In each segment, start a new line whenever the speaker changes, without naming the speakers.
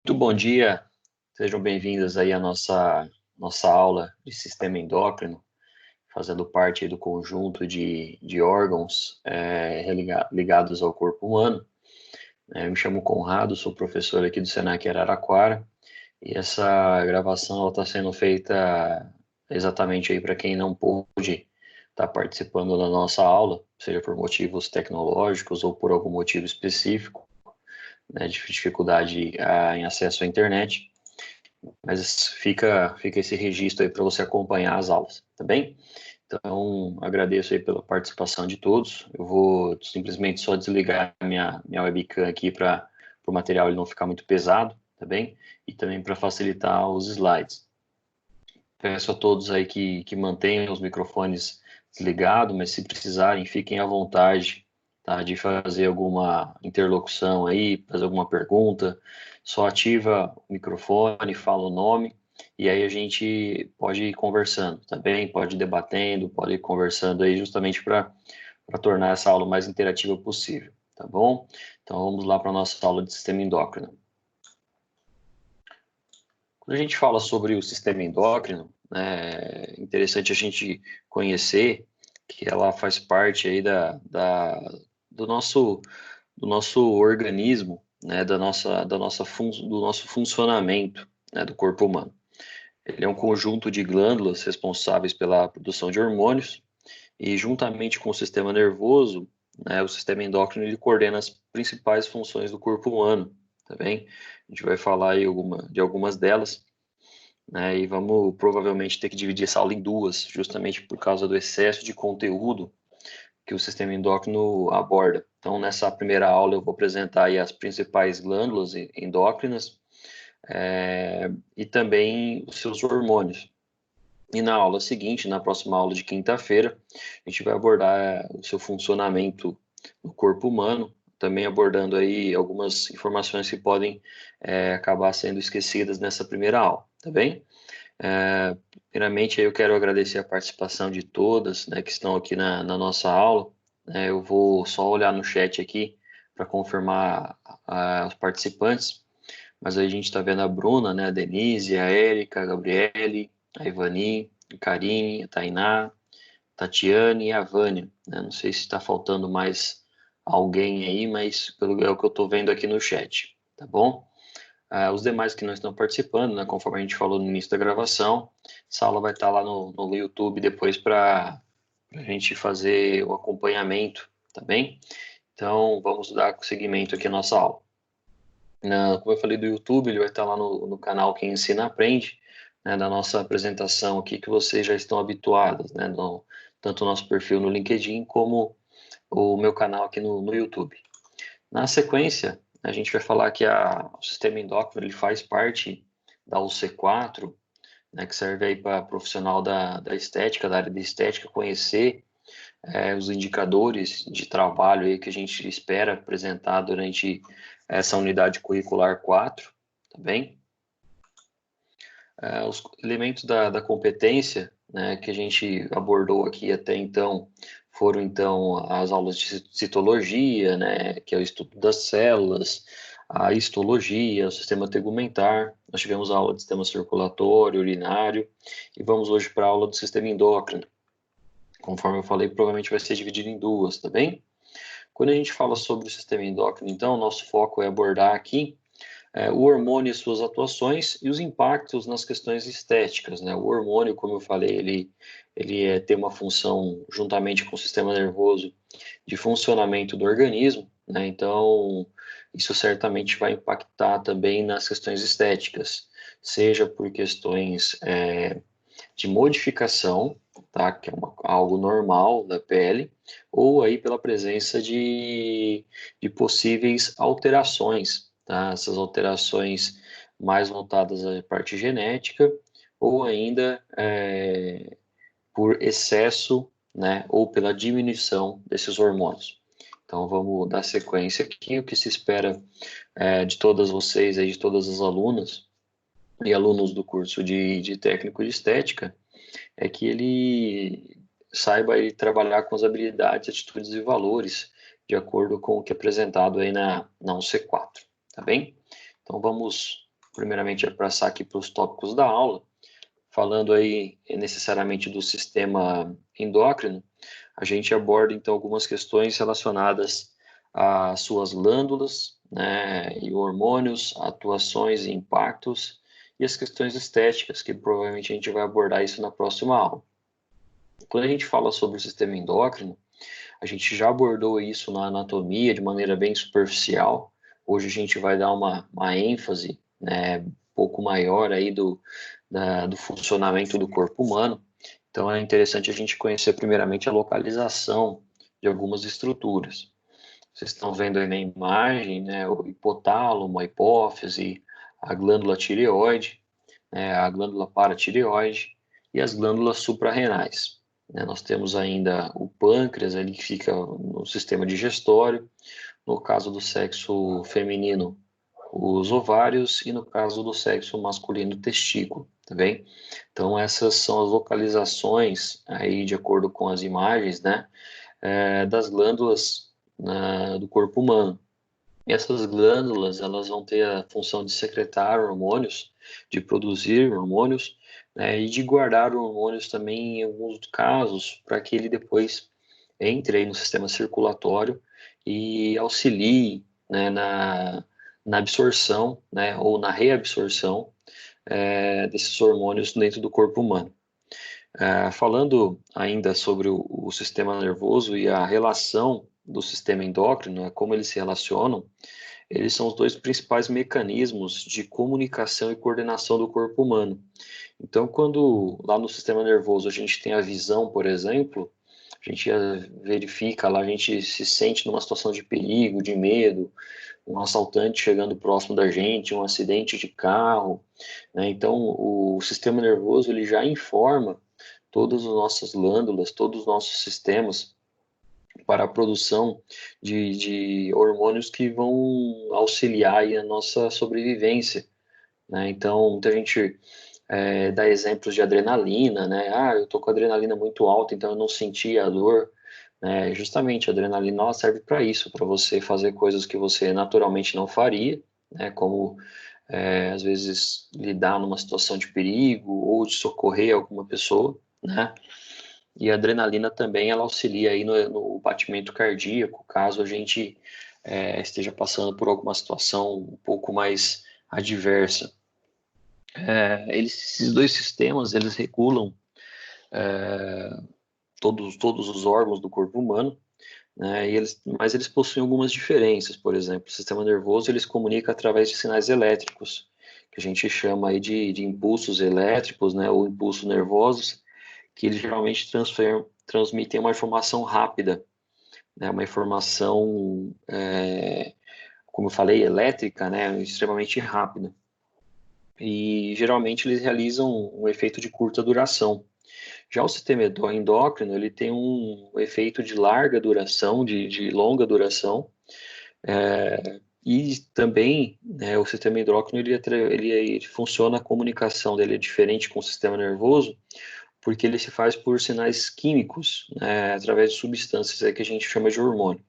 Muito bom dia, sejam bem-vindos aí à nossa aula de sistema endócrino, fazendo parte aí do conjunto de órgãos ligados ao corpo humano. Eu me chamo Conrado, sou professor aqui do Senac Araraquara, e essa gravação está sendo feita exatamente aí para quem não pôde estar participando da nossa aula, seja por motivos tecnológicos ou por algum motivo específico, né, de dificuldade em acesso à internet. Mas fica esse registro aí para você acompanhar as aulas, tá bem? Então, agradeço aí pela participação de todos. Eu vou simplesmente só desligar minha webcam aqui para o material ele não ficar muito pesado, tá bem? E também para facilitar os slides. Peço a todos aí que mantenham os microfones desligados, mas se precisarem, fiquem à vontade, tá, de fazer alguma interlocução aí, fazer alguma pergunta. Só ativa o microfone, fala o nome, e aí a gente pode ir conversando, tá bem? Pode ir debatendo, pode ir conversando aí, justamente para tornar essa aula o mais interativa possível, tá bom? Então vamos lá para a nossa aula de sistema endócrino. Quando a gente fala sobre o sistema endócrino, né, é interessante a gente conhecer que ela faz parte aí do nosso organismo, né, do nosso funcionamento, né, do corpo humano. Ele é um conjunto de glândulas responsáveis pela produção de hormônios e, juntamente com o sistema nervoso, né, o sistema endócrino ele coordena as principais funções do corpo humano, tá bem? A gente vai falar aí de algumas delas, né, e vamos provavelmente ter que dividir essa aula em duas, justamente por causa do excesso de conteúdo que o sistema endócrino aborda. Então, nessa primeira aula, eu vou apresentar aí as principais glândulas endócrinas e também os seus hormônios. E na aula seguinte, na próxima aula de quinta-feira, a gente vai abordar o seu funcionamento no corpo humano, também abordando aí algumas informações que podem acabar sendo esquecidas nessa primeira aula, tá bem? Primeiramente, eu quero agradecer a participação de todas, né, que estão aqui na nossa aula. Eu vou só olhar no chat aqui para confirmar os participantes, mas aí a gente está vendo a Bruna, né, a Denise, a Érica, a Gabriele, a Ivani, a Karine, a Tainá, a Tatiane e a Vânia, né? Não sei se está faltando mais alguém aí, mas é o que eu estou vendo aqui no chat, tá bom? Os demais que não estão participando, né, conforme a gente falou no início da gravação, essa aula vai estar lá no YouTube depois para a gente fazer o acompanhamento, tá bem? Então, vamos dar seguimento aqui à nossa aula. Como eu falei do YouTube, ele vai estar lá no canal Quem Ensina Aprende, né, da nossa apresentação aqui, que vocês já estão habituados, né, tanto o nosso perfil no LinkedIn como o meu canal aqui no YouTube. Na sequência, a gente vai falar que o sistema endócrino ele faz parte da UC4, né, que serve aí para profissional da estética, da área de estética, conhecer os indicadores de trabalho aí que a gente espera apresentar durante essa unidade curricular 4, tá bem? Os elementos da competência, né, que a gente abordou aqui até então foram então as aulas de citologia, né, que é o estudo das células, a histologia, o sistema tegumentar. Nós tivemos a aula de sistema circulatório, urinário e vamos hoje para a aula do sistema endócrino. Conforme eu falei, provavelmente vai ser dividido em duas, tá bem? Quando a gente fala sobre o sistema endócrino, então, nosso foco é abordar aqui o hormônio e suas atuações e os impactos nas questões estéticas, né? O hormônio, como eu falei, ele tem uma função, juntamente com o sistema nervoso, de funcionamento do organismo, né? Então, isso certamente vai impactar também nas questões estéticas, seja por questões de modificação, tá? Que é algo normal da pele, ou aí pela presença de possíveis alterações, tá? Essas alterações mais voltadas à parte genética, ou ainda por excesso, né? Ou pela diminuição desses hormônios. Então vamos dar sequência aqui, o que se espera de todas vocês, aí, de todas as alunas e alunos do curso de técnico de estética, é que ele saiba aí trabalhar com as habilidades, atitudes e valores de acordo com o que é apresentado aí na UC4, tá bem? Então vamos primeiramente é passar aqui para os tópicos da aula, falando aí necessariamente do sistema endócrino, a gente aborda então algumas questões relacionadas às suas glândulas, né, e hormônios, atuações e impactos, e as questões estéticas, que provavelmente a gente vai abordar isso na próxima aula. Quando a gente fala sobre o sistema endócrino, a gente já abordou isso na anatomia de maneira bem superficial. Hoje a gente vai dar uma ênfase, né, um pouco maior aí do funcionamento do corpo humano. Então é interessante a gente conhecer primeiramente a localização de algumas estruturas. Vocês estão vendo aí na imagem, né, o hipotálamo, a hipófise, a glândula tireoide, né, a glândula paratireoide e as glândulas suprarrenais. Né? Nós temos ainda o pâncreas, ali que fica no sistema digestório, no caso do sexo feminino, os ovários, e no caso do sexo masculino, o testículo, tá bem? Então essas são as localizações aí de acordo com as imagens, né, das glândulas do corpo humano. E essas glândulas, elas vão ter a função de secretar hormônios, de produzir hormônios, né, e de guardar hormônios também em alguns casos, para que ele depois entre aí no sistema circulatório e auxilie, né, na absorção, né, ou na reabsorção desses hormônios dentro do corpo humano. Falando ainda sobre o sistema nervoso e a relação do sistema endócrino, como eles se relacionam, eles são os dois principais mecanismos de comunicação e coordenação do corpo humano. Então, quando lá no sistema nervoso a gente tem a visão, por exemplo, a gente verifica lá, a gente se sente numa situação de perigo, de medo, um assaltante chegando próximo da gente, um acidente de carro, né? Então, o sistema nervoso ele já informa todas as nossas glândulas, todos os nossos sistemas para a produção de hormônios que vão auxiliar aí a nossa sobrevivência, né? Então, muita gente dá exemplos de adrenalina, né? Ah, eu tô com a adrenalina muito alta, então eu não senti a dor, né? Justamente, a adrenalina ela serve para isso, para você fazer coisas que você naturalmente não faria, né? Como às vezes lidar numa situação de perigo ou de socorrer alguma pessoa, né? E a adrenalina também ela auxilia aí no batimento cardíaco, caso a gente esteja passando por alguma situação um pouco mais adversa. Esses dois sistemas eles regulam todos os órgãos do corpo humano, né? Mas eles possuem algumas diferenças. Por exemplo, o sistema nervoso eles comunica através de sinais elétricos, que a gente chama aí de impulsos elétricos, né, ou impulsos nervosos, que eles geralmente transmitem uma informação rápida, né, uma informação, como eu falei, elétrica, né, extremamente rápida. E geralmente eles realizam um efeito de curta duração. Já o sistema endócrino, ele tem um efeito de larga duração, de longa duração, e também, né, o sistema endócrino, ele funciona, a comunicação dele é diferente com o sistema nervoso, porque ele se faz por sinais químicos, né, através de substâncias aí que a gente chama de hormônio.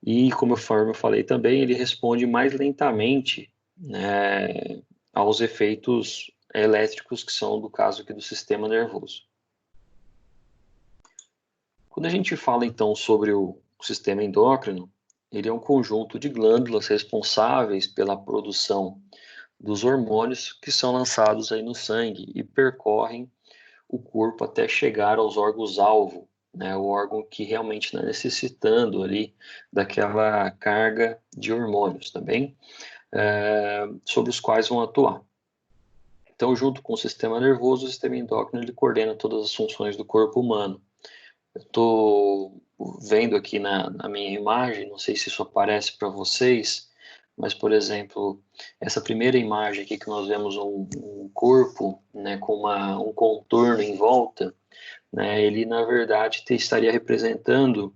E, como eu falei também, ele responde mais lentamente, né, aos efeitos elétricos que são do caso aqui do sistema nervoso. Quando a gente fala então sobre o sistema endócrino, ele é um conjunto de glândulas responsáveis pela produção dos hormônios que são lançados aí no sangue e percorrem o corpo até chegar aos órgãos-alvo, né, o órgão que realmente está necessitando ali daquela carga de hormônios também, sobre os quais vão atuar. Então, junto com o sistema nervoso, o sistema endócrino ele coordena todas as funções do corpo humano. Eu estou vendo aqui na minha imagem, não sei se isso aparece para vocês, mas, por exemplo, essa primeira imagem aqui que nós vemos um corpo, né, com um contorno em volta, né, ele, na verdade, estaria representando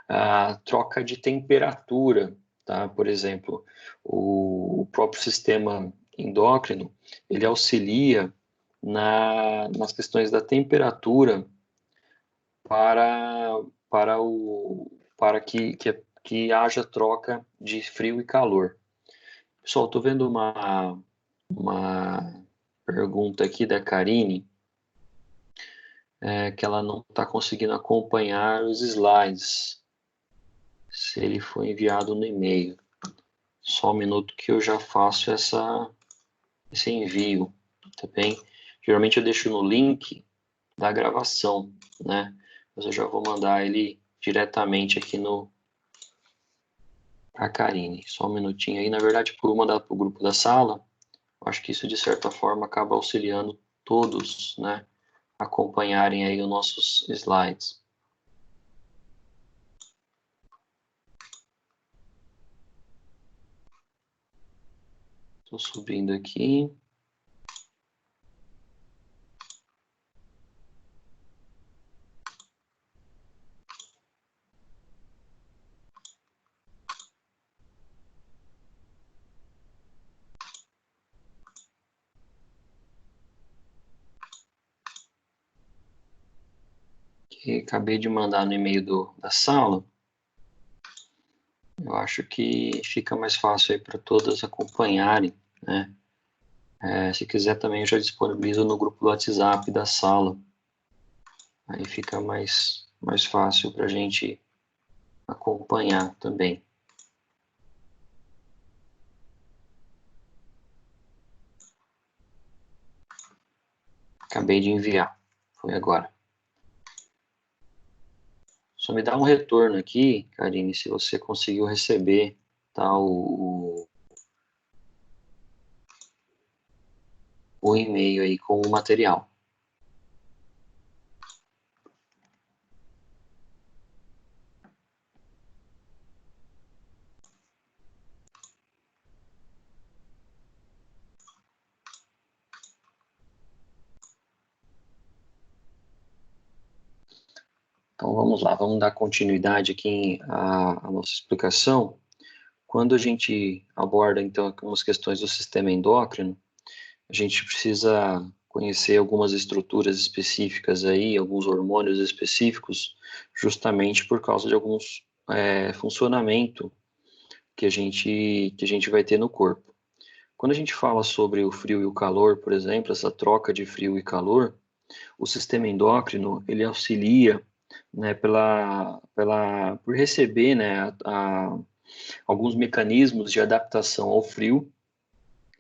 a troca de temperatura, tá? Por exemplo, o próprio sistema endócrino, ele auxilia nas questões da temperatura para, para que haja troca de frio e calor. Pessoal, estou vendo uma pergunta aqui da Karine, que ela não está conseguindo acompanhar os slides, se ele foi enviado no e-mail. Só um minuto que eu já faço esse envio, tá bem? Geralmente eu deixo no link da gravação, né? Mas eu já vou mandar ele diretamente aqui para Karine. Só um minutinho aí. Na verdade, por mandar para o grupo da sala, acho que isso de certa forma acaba auxiliando todos, né? Acompanharem aí os nossos slides. Estou subindo aqui. Que acabei de mandar no e-mail da sala. Eu acho que fica mais fácil aí para todas acompanharem, né? Se quiser também eu já disponibilizo no grupo do WhatsApp da sala. Aí fica mais fácil para a gente acompanhar também. Acabei de enviar, foi agora. Só me dá um retorno aqui, Karine, se você conseguiu receber, tá, o e-mail aí com o material. Então vamos lá, vamos dar continuidade aqui à nossa explicação. Quando a gente aborda então algumas questões do sistema endócrino, a gente precisa conhecer algumas estruturas específicas aí, alguns hormônios específicos, justamente por causa de alguns funcionamento que a gente vai ter no corpo. Quando a gente fala sobre o frio e o calor, por exemplo, essa troca de frio e calor, o sistema endócrino ele auxilia, né, por receber, né, alguns mecanismos de adaptação ao frio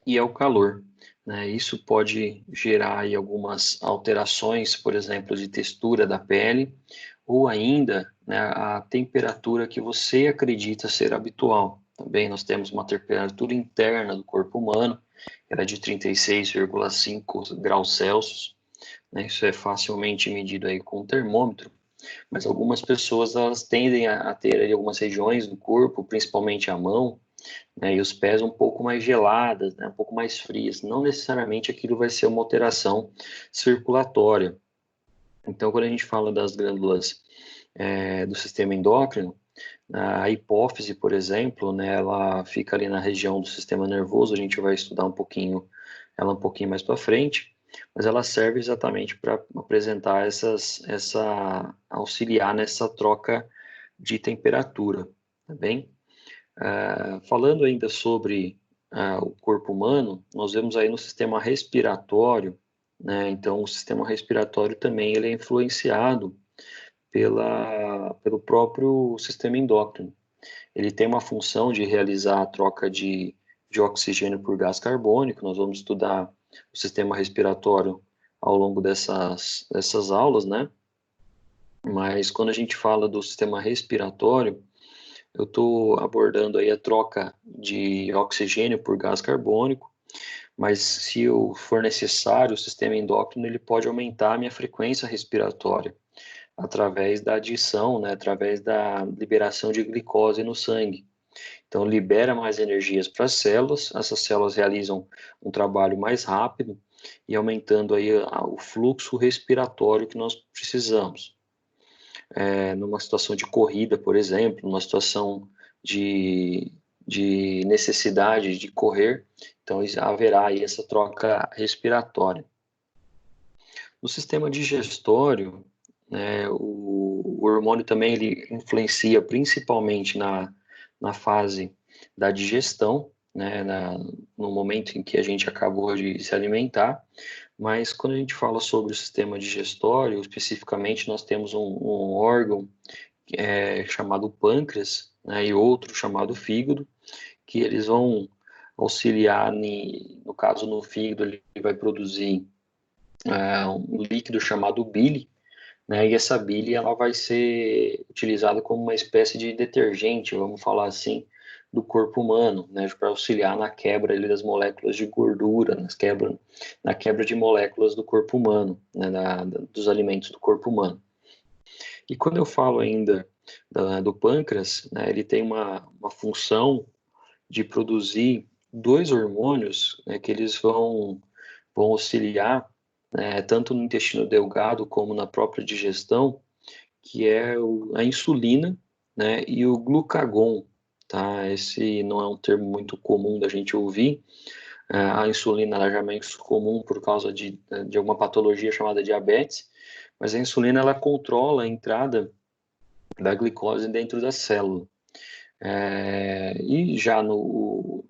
e ao calor, né? Isso pode gerar aí algumas alterações, por exemplo, de textura da pele, ou ainda, né, a temperatura que você acredita ser habitual. Também nós temos uma temperatura interna do corpo humano, que era de 36,5 graus Celsius, né? Isso é facilmente medido aí com um termômetro, mas algumas pessoas elas tendem a ter aí algumas regiões do corpo, principalmente a mão, né, e os pés um pouco mais geladas, né, um pouco mais frias. Não necessariamente aquilo vai ser uma alteração circulatória. Então, quando a gente fala das glândulas do sistema endócrino, a hipófise, por exemplo, né, ela fica ali na região do sistema nervoso, a gente vai estudar um pouquinho ela um pouquinho mais para frente, mas ela serve exatamente para apresentar auxiliar nessa troca de temperatura, tá bem? Falando ainda sobre o corpo humano, nós vemos aí no sistema respiratório, né? Então, o sistema respiratório também ele é influenciado pelo próprio sistema endócrino. Ele tem uma função de realizar a troca de oxigênio por gás carbônico. Nós vamos estudar o sistema respiratório ao longo dessas aulas, né? Mas quando a gente fala do sistema respiratório, eu estou abordando aí a troca de oxigênio por gás carbônico, mas se for necessário, o sistema endócrino ele pode aumentar a minha frequência respiratória através da adição, né, através da liberação de glicose no sangue. Então, libera mais energias para as células, essas células realizam um trabalho mais rápido e aumentando aí o fluxo respiratório que nós precisamos. Numa situação de corrida, por exemplo, numa situação de necessidade de correr, então haverá aí essa troca respiratória. No sistema digestório, né, o hormônio também ele influencia principalmente na fase da digestão, né, no momento em que a gente acabou de se alimentar, mas quando a gente fala sobre o sistema digestório, especificamente nós temos um órgão chamado pâncreas, né, e outro chamado fígado, que eles vão auxiliar, no caso no fígado, ele vai produzir um líquido chamado bile, né, e essa bile ela vai ser utilizada como uma espécie de detergente, vamos falar assim, do corpo humano, né, para auxiliar na quebra ali, das moléculas de gordura, na quebra de moléculas do corpo humano, né, dos alimentos do corpo humano. E quando eu falo ainda do pâncreas, né, ele tem uma função de produzir dois hormônios, né, que eles vão auxiliar, né, tanto no intestino delgado como na própria digestão, que é a insulina, né, e o glucagon, tá? Esse não é um termo muito comum da gente ouvir. A insulina ela já é mais comum por causa de alguma patologia chamada diabetes, mas a insulina ela controla a entrada da glicose dentro da célula. E já no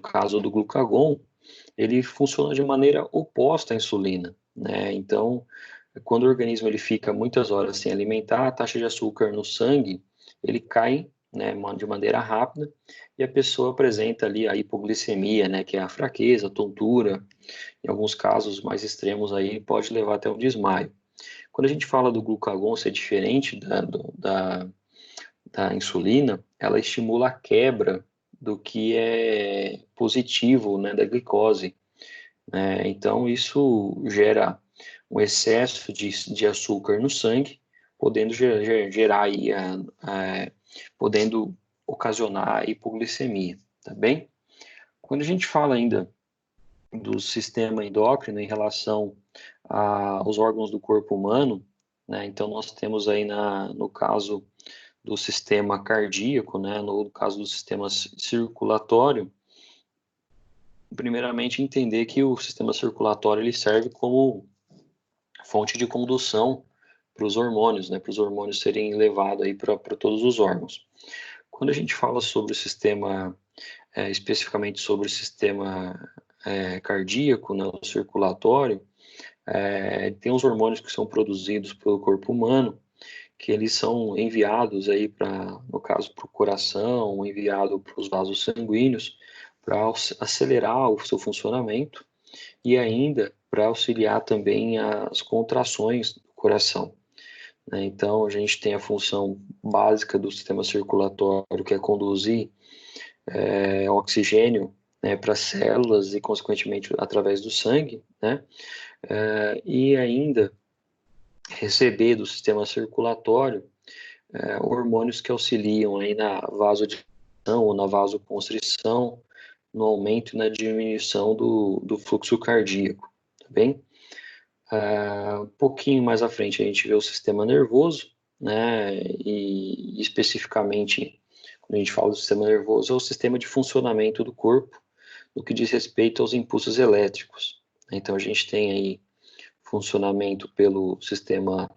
caso do glucagon, ele funciona de maneira oposta à insulina, né? Então, quando o organismo ele fica muitas horas sem alimentar, a taxa de açúcar no sangue ele cai, né, de maneira rápida e a pessoa apresenta ali a hipoglicemia, né, que é a fraqueza, a tontura, em alguns casos mais extremos aí pode levar até o desmaio. Quando a gente fala do glucagon ser diferente da insulina, ela estimula a quebra do que é positivo, né, da glicose. Então, isso gera um excesso de açúcar no sangue, podendo gerar aí, podendo ocasionar hipoglicemia, tá bem? Quando a gente fala ainda do sistema endócrino em relação aos órgãos do corpo humano, né, então nós temos aí no caso do sistema cardíaco, né, no caso do sistema circulatório, primeiramente entender que o sistema circulatório ele serve como fonte de condução para os hormônios, né, para os hormônios serem levados aí para todos os órgãos. Quando a gente fala sobre o sistema, especificamente sobre o sistema cardíaco, né, o circulatório, tem os hormônios que são produzidos pelo corpo humano, que eles são enviados aí para, no caso, para o coração, enviado para os vasos sanguíneos, para acelerar o seu funcionamento e ainda para auxiliar também as contrações do coração, né? Então, a gente tem a função básica do sistema circulatório, que é conduzir oxigênio, né, para as células e, consequentemente, através do sangue, né? E ainda receber do sistema circulatório hormônios que auxiliam aí na vasodilatação ou na vasoconstrição, no aumento e na diminuição do fluxo cardíaco, tá bem? Um pouquinho mais à frente a gente vê o sistema nervoso, né? E especificamente, quando a gente fala do sistema nervoso, é o sistema de funcionamento do corpo, no que diz respeito aos impulsos elétricos. Então a gente tem aí funcionamento pelo sistema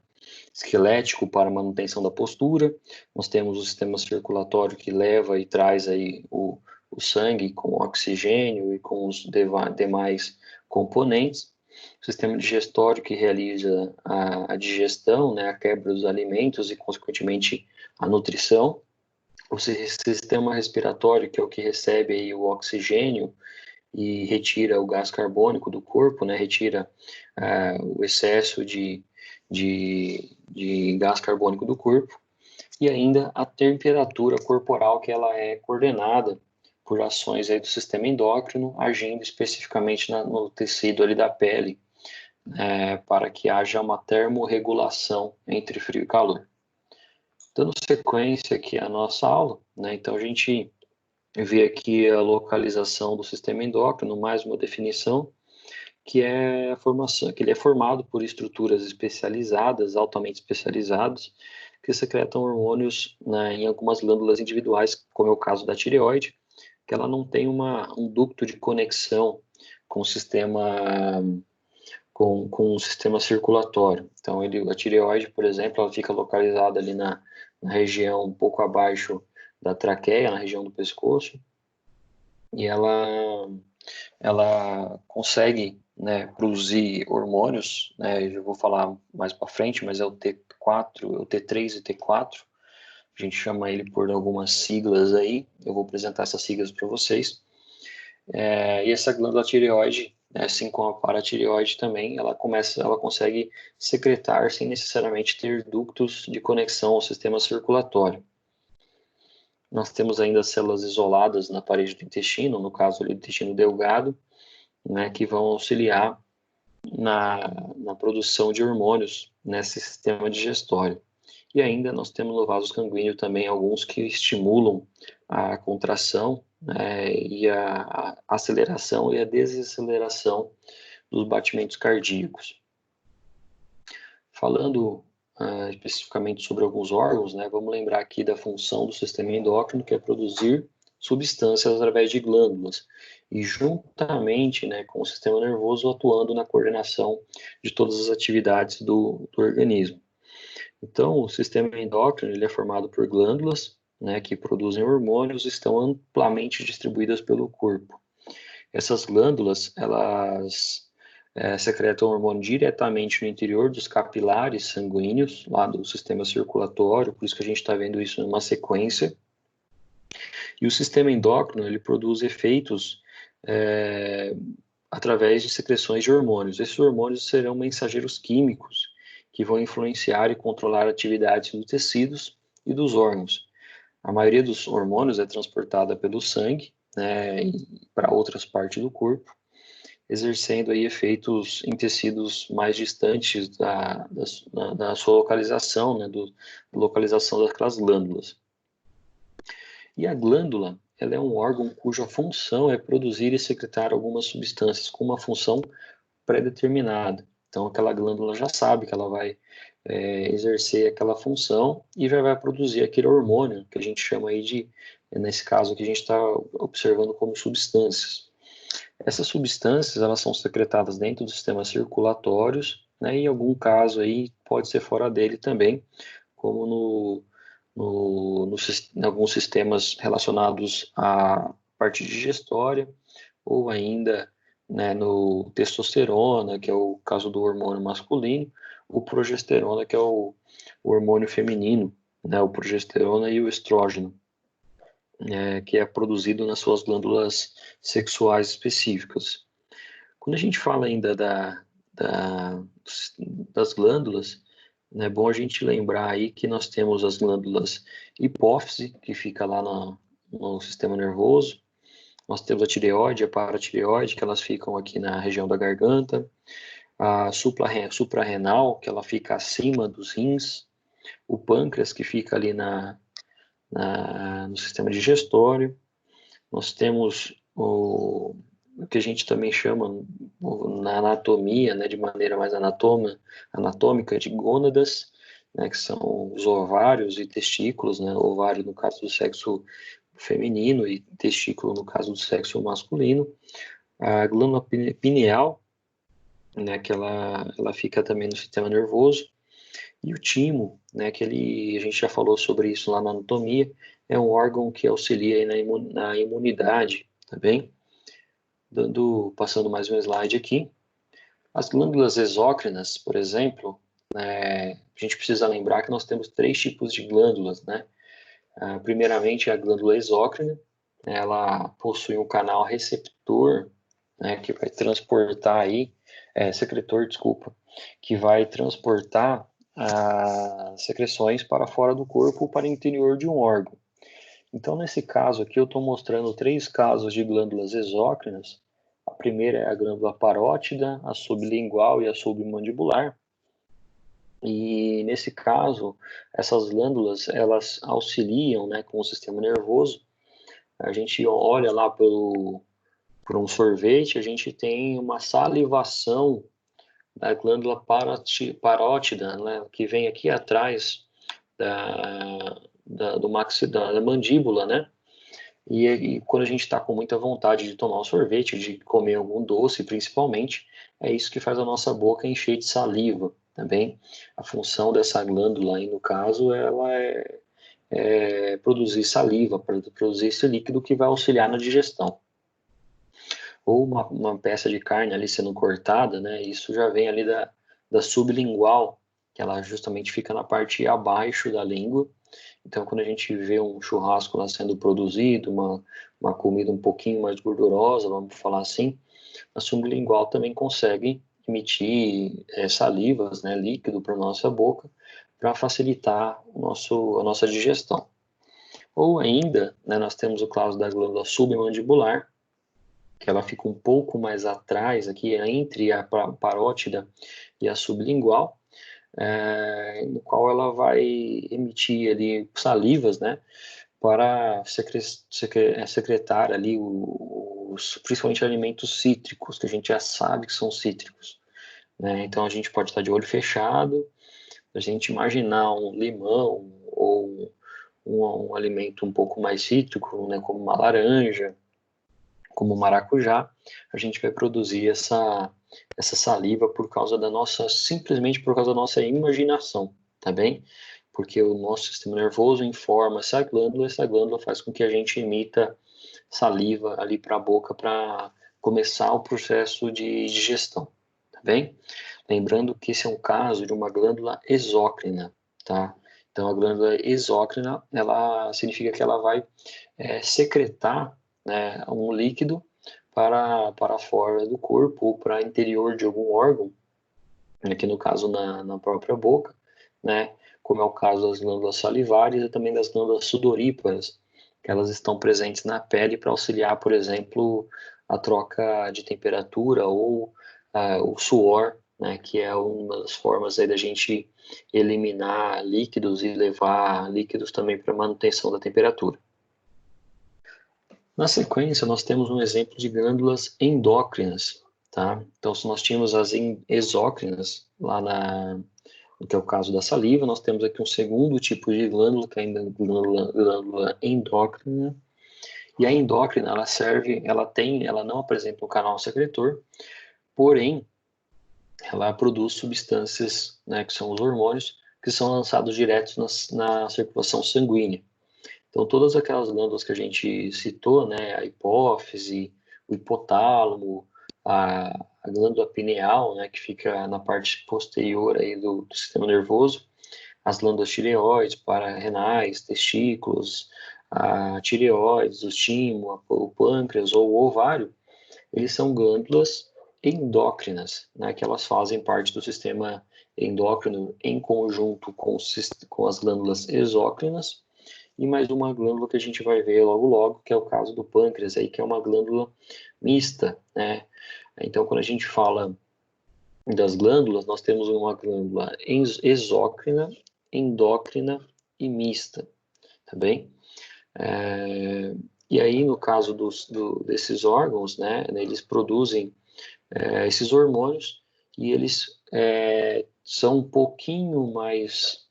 esquelético para manutenção da postura, nós temos o sistema circulatório que leva e traz aí o sangue com oxigênio e com os demais componentes, o sistema digestório que realiza a digestão, né, a quebra dos alimentos e, consequentemente, a nutrição, o sistema respiratório, que é o que recebe aí o oxigênio e retira o gás carbônico do corpo, né, retira o excesso de gás carbônico do corpo, e ainda a temperatura corporal, que ela é coordenada por ações aí do sistema endócrino, agindo especificamente no tecido ali da pele, para que haja uma termorregulação entre frio e calor. Dando sequência aqui à nossa aula, né, então a gente vê aqui a localização do sistema endócrino, mais uma definição, que é a formação, que ele é formado por estruturas especializadas, altamente especializadas, que secretam hormônios, né, em algumas glândulas individuais, como é o caso da tireoide, que ela não tem um ducto de conexão com o sistema com o sistema circulatório. Então, a tireoide, por exemplo, ela fica localizada ali na região um pouco abaixo da traqueia, na região do pescoço, e ela consegue, né, produzir hormônios, né, eu vou falar mais para frente, mas é o T4, o T3 e T4, a gente chama ele por algumas siglas aí, eu vou apresentar essas siglas para vocês. E essa glândula tireoide, né, assim como a paratireoide também, ela consegue secretar sem necessariamente ter ductos de conexão ao sistema circulatório. Nós temos ainda células isoladas na parede do intestino, no caso ali do intestino delgado, né, que vão auxiliar na produção de hormônios nesse sistema digestório. E ainda nós temos no vaso sanguíneo também alguns que estimulam a contração, né, e a aceleração e a desaceleração dos batimentos cardíacos. Falando especificamente sobre alguns órgãos, né, vamos lembrar aqui da função do sistema endócrino, que é produzir substâncias através de glândulas, e juntamente, né, com o sistema nervoso atuando na coordenação de todas as atividades do organismo. Então, o sistema endócrino ele é formado por glândulas, né, que produzem hormônios e estão amplamente distribuídas pelo corpo. Essas glândulas, elas secretam hormônio diretamente no interior dos capilares sanguíneos, lá do sistema circulatório, por isso que a gente está vendo isso numa sequência. E o sistema endócrino, ele produz efeitos através de secreções de hormônios. Esses hormônios serão mensageiros químicos que vão influenciar e controlar atividades dos tecidos e dos órgãos. A maioria dos hormônios é transportada pelo sangue, né, para outras partes do corpo, exercendo aí efeitos em tecidos mais distantes da sua localização, né, da localização daquelas glândulas. E a glândula, ela é um órgão cuja função é produzir e secretar algumas substâncias com uma função pré-determinada. Então, aquela glândula já sabe que ela vai exercer aquela função e já vai produzir aquele hormônio que a gente chama aí de, nesse caso aqui, a gente está observando como substâncias. Essas substâncias, elas são secretadas dentro dos sistemas circulatórios, né, e em algum caso aí pode ser fora dele também, como em alguns sistemas relacionados à parte digestória, ou ainda, né, no testosterona, que é o caso do hormônio masculino, o progesterona, que é o hormônio feminino, né, o progesterona e o estrógeno, que é produzido nas suas glândulas sexuais específicas. Quando a gente fala ainda da, das glândulas, é bom a gente lembrar aí que nós temos as glândulas hipófise, que fica lá no sistema nervoso, nós temos a tireoide, a paratireoide, que elas ficam aqui na região da garganta, a suprarrenal, que ela fica acima dos rins, o pâncreas, que fica ali no sistema digestório, nós temos o que a gente também chama na anatomia, né, de maneira mais anatômica, de gônadas, né, que são os ovários e testículos, né, ovário no caso do sexo feminino e testículo no caso do sexo masculino. A glândula pineal, né, que ela fica também no sistema nervoso, e o timo, né, que a gente já falou sobre isso lá na anatomia, é um órgão que auxilia aí na imunidade, tá bem? Passando mais um slide aqui. As glândulas exócrinas, por exemplo, a gente precisa lembrar que nós temos três tipos de glândulas, né? Primeiramente, a glândula exócrina, ela possui um canal receptor, né, que vai transportar aí, secretor, desculpa, que vai transportar as secreções para fora do corpo ou para o interior de um órgão. Então, nesse caso aqui, eu estou mostrando três casos de glândulas exócrinas. A primeira é a glândula parótida, a sublingual e a submandibular. E nesse caso, essas glândulas, elas auxiliam, né, com o sistema nervoso. A gente olha lá por um sorvete, a gente tem uma salivação da glândula parótida, né, que vem aqui atrás do da mandíbula, né? E quando a gente está com muita vontade de tomar um sorvete, de comer algum doce, principalmente, é isso que faz a nossa boca encher de saliva também. A função dessa glândula aí, no caso, ela é produzir saliva, para produzir esse líquido que vai auxiliar na digestão. ou uma peça de carne ali sendo cortada, né? Isso já vem ali da sublingual, que ela justamente fica na parte abaixo da língua. Então, quando a gente vê um churrasco lá sendo produzido, uma comida um pouquinho mais gordurosa, vamos falar assim, a sublingual também consegue emitir salivas, né, líquido para a nossa boca, para facilitar a nossa digestão. Ou ainda, né, nós temos o caso da glândula submandibular, que ela fica um pouco mais atrás, aqui entre a parótida e a sublingual, no qual ela vai emitir ali salivas, né, para secretar ali principalmente alimentos cítricos, que a gente já sabe que são cítricos, né? Então a gente pode estar de olho fechado, a gente imaginar um limão ou um alimento um pouco mais cítrico, né, como uma laranja, como o maracujá, a gente vai produzir essa saliva por causa simplesmente por causa da nossa imaginação, tá bem? Porque o nosso sistema nervoso informa essa glândula faz com que a gente emita saliva ali para a boca para começar o processo de digestão, tá bem? Lembrando que esse é um caso de uma glândula exócrina, tá? Então, a glândula exócrina, ela significa que ela vai secretar, né, um líquido para fora do corpo ou para interior de algum órgão, aqui no caso na própria boca, né, como é o caso das glândulas salivares e também das glândulas sudoríparas, que elas estão presentes na pele para auxiliar, por exemplo, a troca de temperatura ou o suor, né, que é uma das formas aí da gente eliminar líquidos e levar líquidos também para manutenção da temperatura. Na sequência, nós temos um exemplo de glândulas endócrinas, tá? Então, se nós tínhamos as exócrinas lá no que é o caso da saliva, nós temos aqui um segundo tipo de glândula, que é a glândula endócrina. E a endócrina, ela não apresenta um canal secretor, porém, ela produz substâncias, né, que são os hormônios, que são lançados direto na circulação sanguínea. Então, todas aquelas glândulas que a gente citou, né, a hipófise, o hipotálamo, a glândula pineal, né, que fica na parte posterior aí do sistema nervoso, as glândulas tireoides, pararenais, testículos, a tireoides, o timo, o pâncreas ou o ovário, eles são glândulas endócrinas, né, que elas fazem parte do sistema endócrino em conjunto com as glândulas exócrinas, e mais uma glândula que a gente vai ver logo logo, que é o caso do pâncreas, aí, que é uma glândula mista, né? Então, quando a gente fala das glândulas, nós temos uma glândula exócrina, endócrina e mista, tá bem? E aí, no caso desses órgãos, né, eles produzem esses hormônios e eles são um pouquinho mais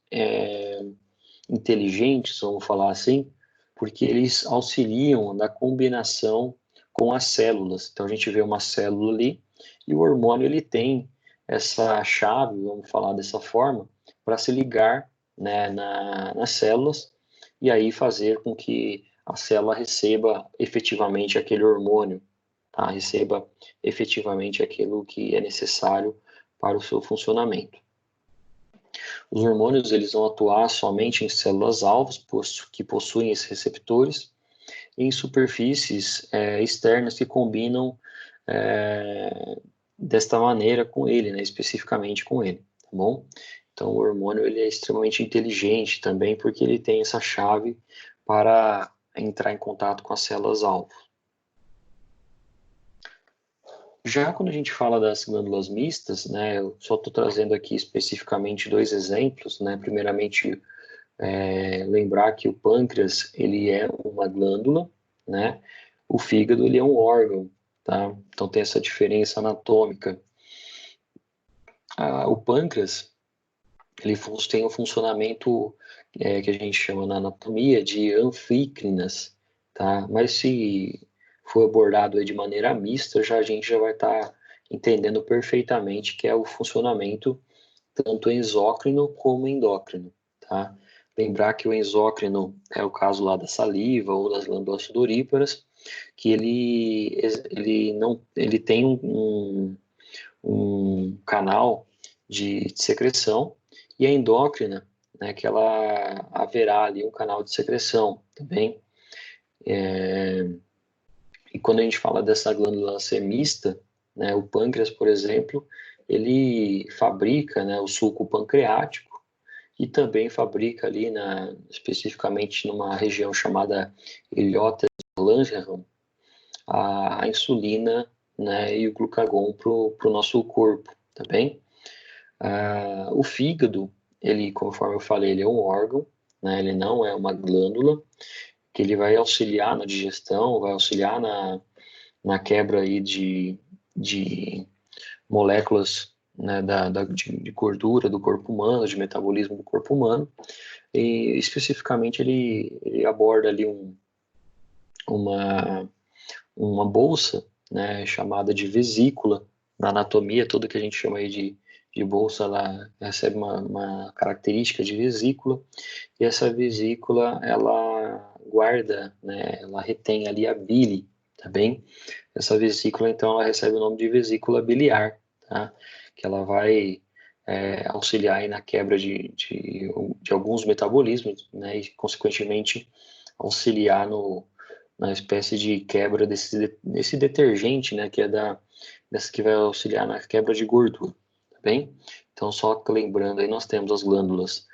inteligentes, vamos falar assim, porque eles auxiliam na combinação com as células. Então a gente vê uma célula ali e o hormônio ele tem essa chave, vamos falar dessa forma, para se ligar, né, nas células e aí fazer com que a célula receba efetivamente aquele hormônio, tá? Receba efetivamente aquilo que é necessário para o seu funcionamento. Os hormônios eles vão atuar somente em células-alvos que possuem esses receptores e em superfícies externas que combinam desta maneira com ele, né, especificamente com ele, tá bom? Então o hormônio ele é extremamente inteligente também porque ele tem essa chave para entrar em contato com as células-alvo. Já quando a gente fala das glândulas mistas, né, eu só estou trazendo aqui especificamente dois exemplos, né, primeiramente lembrar que o pâncreas ele é uma glândula, né, o fígado ele é um órgão, tá, então tem essa diferença anatômica. O pâncreas ele tem um funcionamento que a gente chama na anatomia de anfícrinas, tá, mas se for abordado aí de maneira mista, a gente já vai estar entendendo perfeitamente que é o funcionamento tanto exócrino como endócrino, tá? Lembrar que o exócrino é o caso lá da saliva ou das glândulas sudoríparas, que ele tem um canal de secreção, e a endócrina, né, que ela haverá ali um canal de secreção também. E quando a gente fala dessa glândula ser mista, né, o pâncreas, por exemplo, ele fabrica, né, o suco pancreático, e também fabrica ali, especificamente numa região chamada ilhotas de Langerhans, a insulina, né, e o glucagon para o nosso corpo, tá bem? O fígado, ele, conforme eu falei, ele é um órgão, né, ele não é uma glândula, que ele vai auxiliar na digestão, vai auxiliar na quebra aí de moléculas, né, de gordura do corpo humano, de metabolismo do corpo humano, e especificamente ele aborda ali uma bolsa, né, chamada de vesícula. Na anatomia, tudo que a gente chama aí de bolsa, ela recebe uma característica de vesícula, e essa vesícula, ela guarda, né, ela retém ali a bile, tá bem? Essa vesícula, então, ela recebe o nome de vesícula biliar, tá? Que ela vai auxiliar aí na quebra de alguns metabolismos, né, e, consequentemente, auxiliar na espécie de quebra desse detergente, né, que é dessa que vai auxiliar na quebra de gordura, tá bem? Então, só lembrando aí, nós temos as glândulas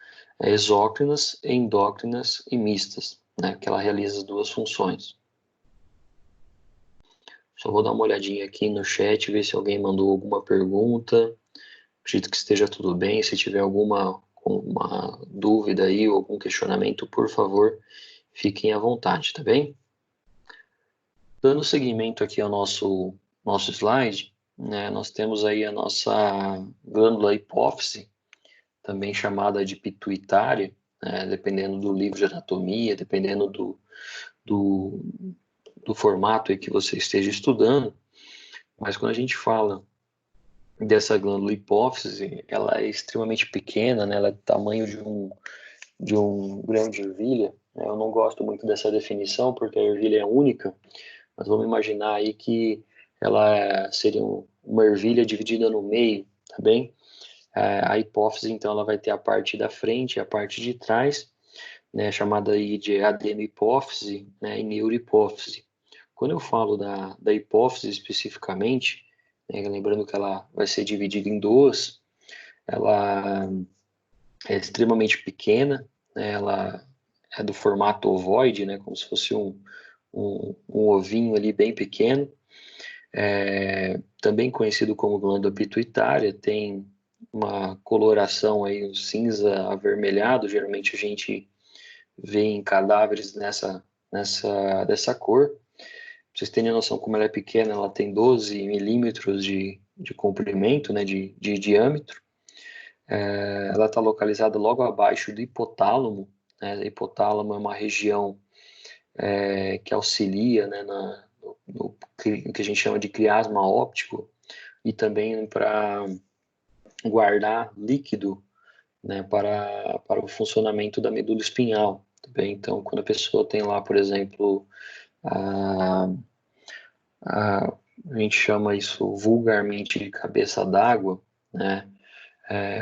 exócrinas, endócrinas e mistas, né, que ela realiza as duas funções. Só vou dar uma olhadinha aqui no chat, ver se alguém mandou alguma pergunta. Acredito que esteja tudo bem. Se tiver alguma uma dúvida aí ou algum questionamento, por favor, fiquem à vontade, tá bem? Dando seguimento aqui ao nosso slide, né, nós temos aí a nossa glândula hipófise, também chamada de pituitária, né, dependendo do livro de anatomia, dependendo do, do formato aí que você esteja estudando. Mas quando a gente fala dessa glândula hipófise, ela é extremamente pequena, né, ela é do tamanho de um grão de ervilha. Eu não gosto muito dessa definição, porque a ervilha é única, mas vamos imaginar aí que ela seria uma ervilha dividida no meio, tá bem? A hipófise, então, ela vai ter a parte da frente e a parte de trás, né, chamada aí de adenohipófise, né, e neurohipófise. Quando eu falo da hipófise especificamente, né, lembrando que ela vai ser dividida em duas, ela é extremamente pequena, né, ela é do formato ovoide, né, como se fosse um ovinho ali bem pequeno, também conhecido como glândula pituitária, tem uma coloração aí, um cinza avermelhado, geralmente a gente vê em cadáveres dessa cor. Pra vocês terem noção como ela é pequena, ela tem 12 milímetros de comprimento, né, de diâmetro. Ela está localizada logo abaixo do hipotálamo, né? O hipotálamo é uma região que auxilia, né, no que a gente chama de quiasma óptico, e também para guardar líquido, né, para o funcionamento da medula espinhal. Tá bem? Então, quando a pessoa tem lá, por exemplo, a, a gente chama isso vulgarmente de cabeça d'água, né?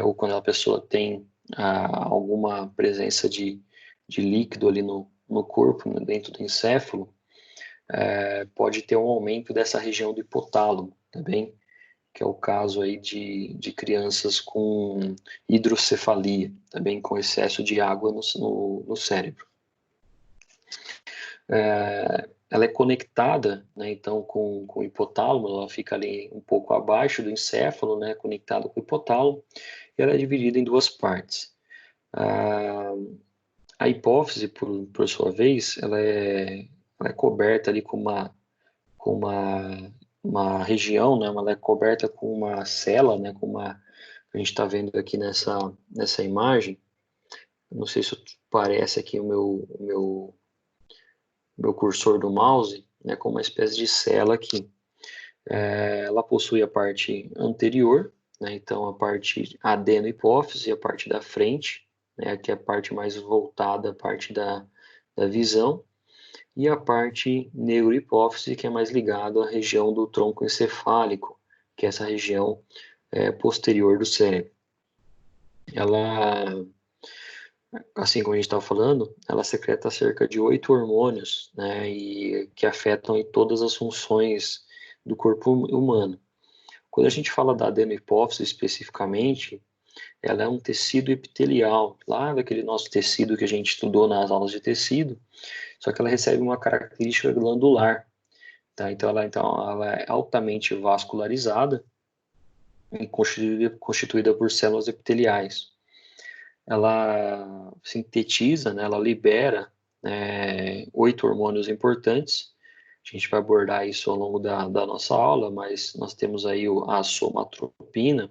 Ou quando a pessoa tem alguma presença de líquido ali no corpo, né, dentro do encéfalo, pode ter um aumento dessa região do hipotálamo, tá bem? Que é o caso aí de crianças com hidrocefalia, também com excesso de água no cérebro. Ela é conectada, né, então, com o hipotálamo, ela fica ali um pouco abaixo do encéfalo, né, conectada com o hipotálamo, e ela é dividida em duas partes. A hipófise, por sua vez, ela é coberta ali com uma região, né, ela é coberta com uma cela, né, a gente está vendo aqui nessa imagem. Não sei se parece aqui o meu cursor do mouse, né, com uma espécie de cela aqui. Ela possui a parte anterior, né, então a parte adeno-hipófise, a parte da frente, né, que é a parte mais voltada, a parte da visão, e a parte neurohipófise, que é mais ligada à região do tronco encefálico, que é essa região posterior do cérebro. Ela, assim como a gente estava falando, ela secreta cerca de 8 hormônios, né, e que afetam em todas as funções do corpo humano. Quando a gente fala da adenohipófise especificamente, ela é um tecido epitelial, lá daquele nosso tecido que a gente estudou nas aulas de tecido, só que ela recebe uma característica glandular, tá? Então ela é altamente vascularizada e constituída por células epiteliais. Ela sintetiza, né, ela libera 8 hormônios importantes. A gente vai abordar isso ao longo da nossa aula, mas nós temos aí a somatropina,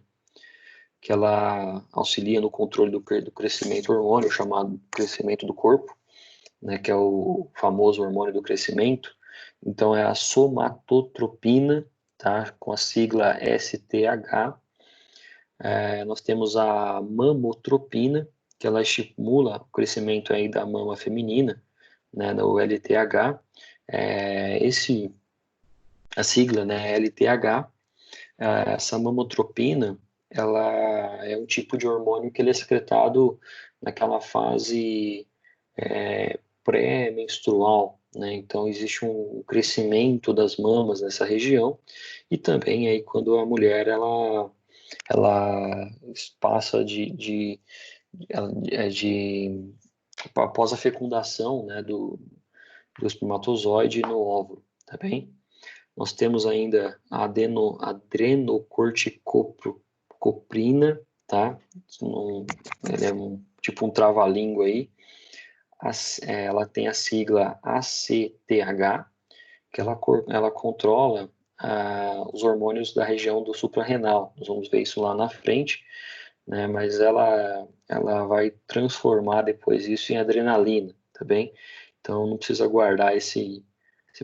que ela auxilia no controle do crescimento hormônio, chamado crescimento do corpo, né, que é o famoso hormônio do crescimento. Então é a somatotropina, tá, com a sigla STH. Nós temos a mamotropina, que ela estimula o crescimento aí da mama feminina, né, no LTH. A sigla, né, LTH. Essa mamotropina, ela é um tipo de hormônio que ele é secretado naquela fase pré-menstrual, né? Então existe um crescimento das mamas nessa região e também aí quando a mulher ela passa de após a fecundação, né, do espermatozoide no óvulo, tá bem? Nós temos ainda a adrenocorticoprina, tá? Ele é tipo um trava-língua aí. Ela tem a sigla ACTH, que ela controla os hormônios da região do suprarrenal. Nós vamos ver isso lá na frente, né? Mas ela vai transformar depois isso em adrenalina, tá bem? Então não precisa guardar esse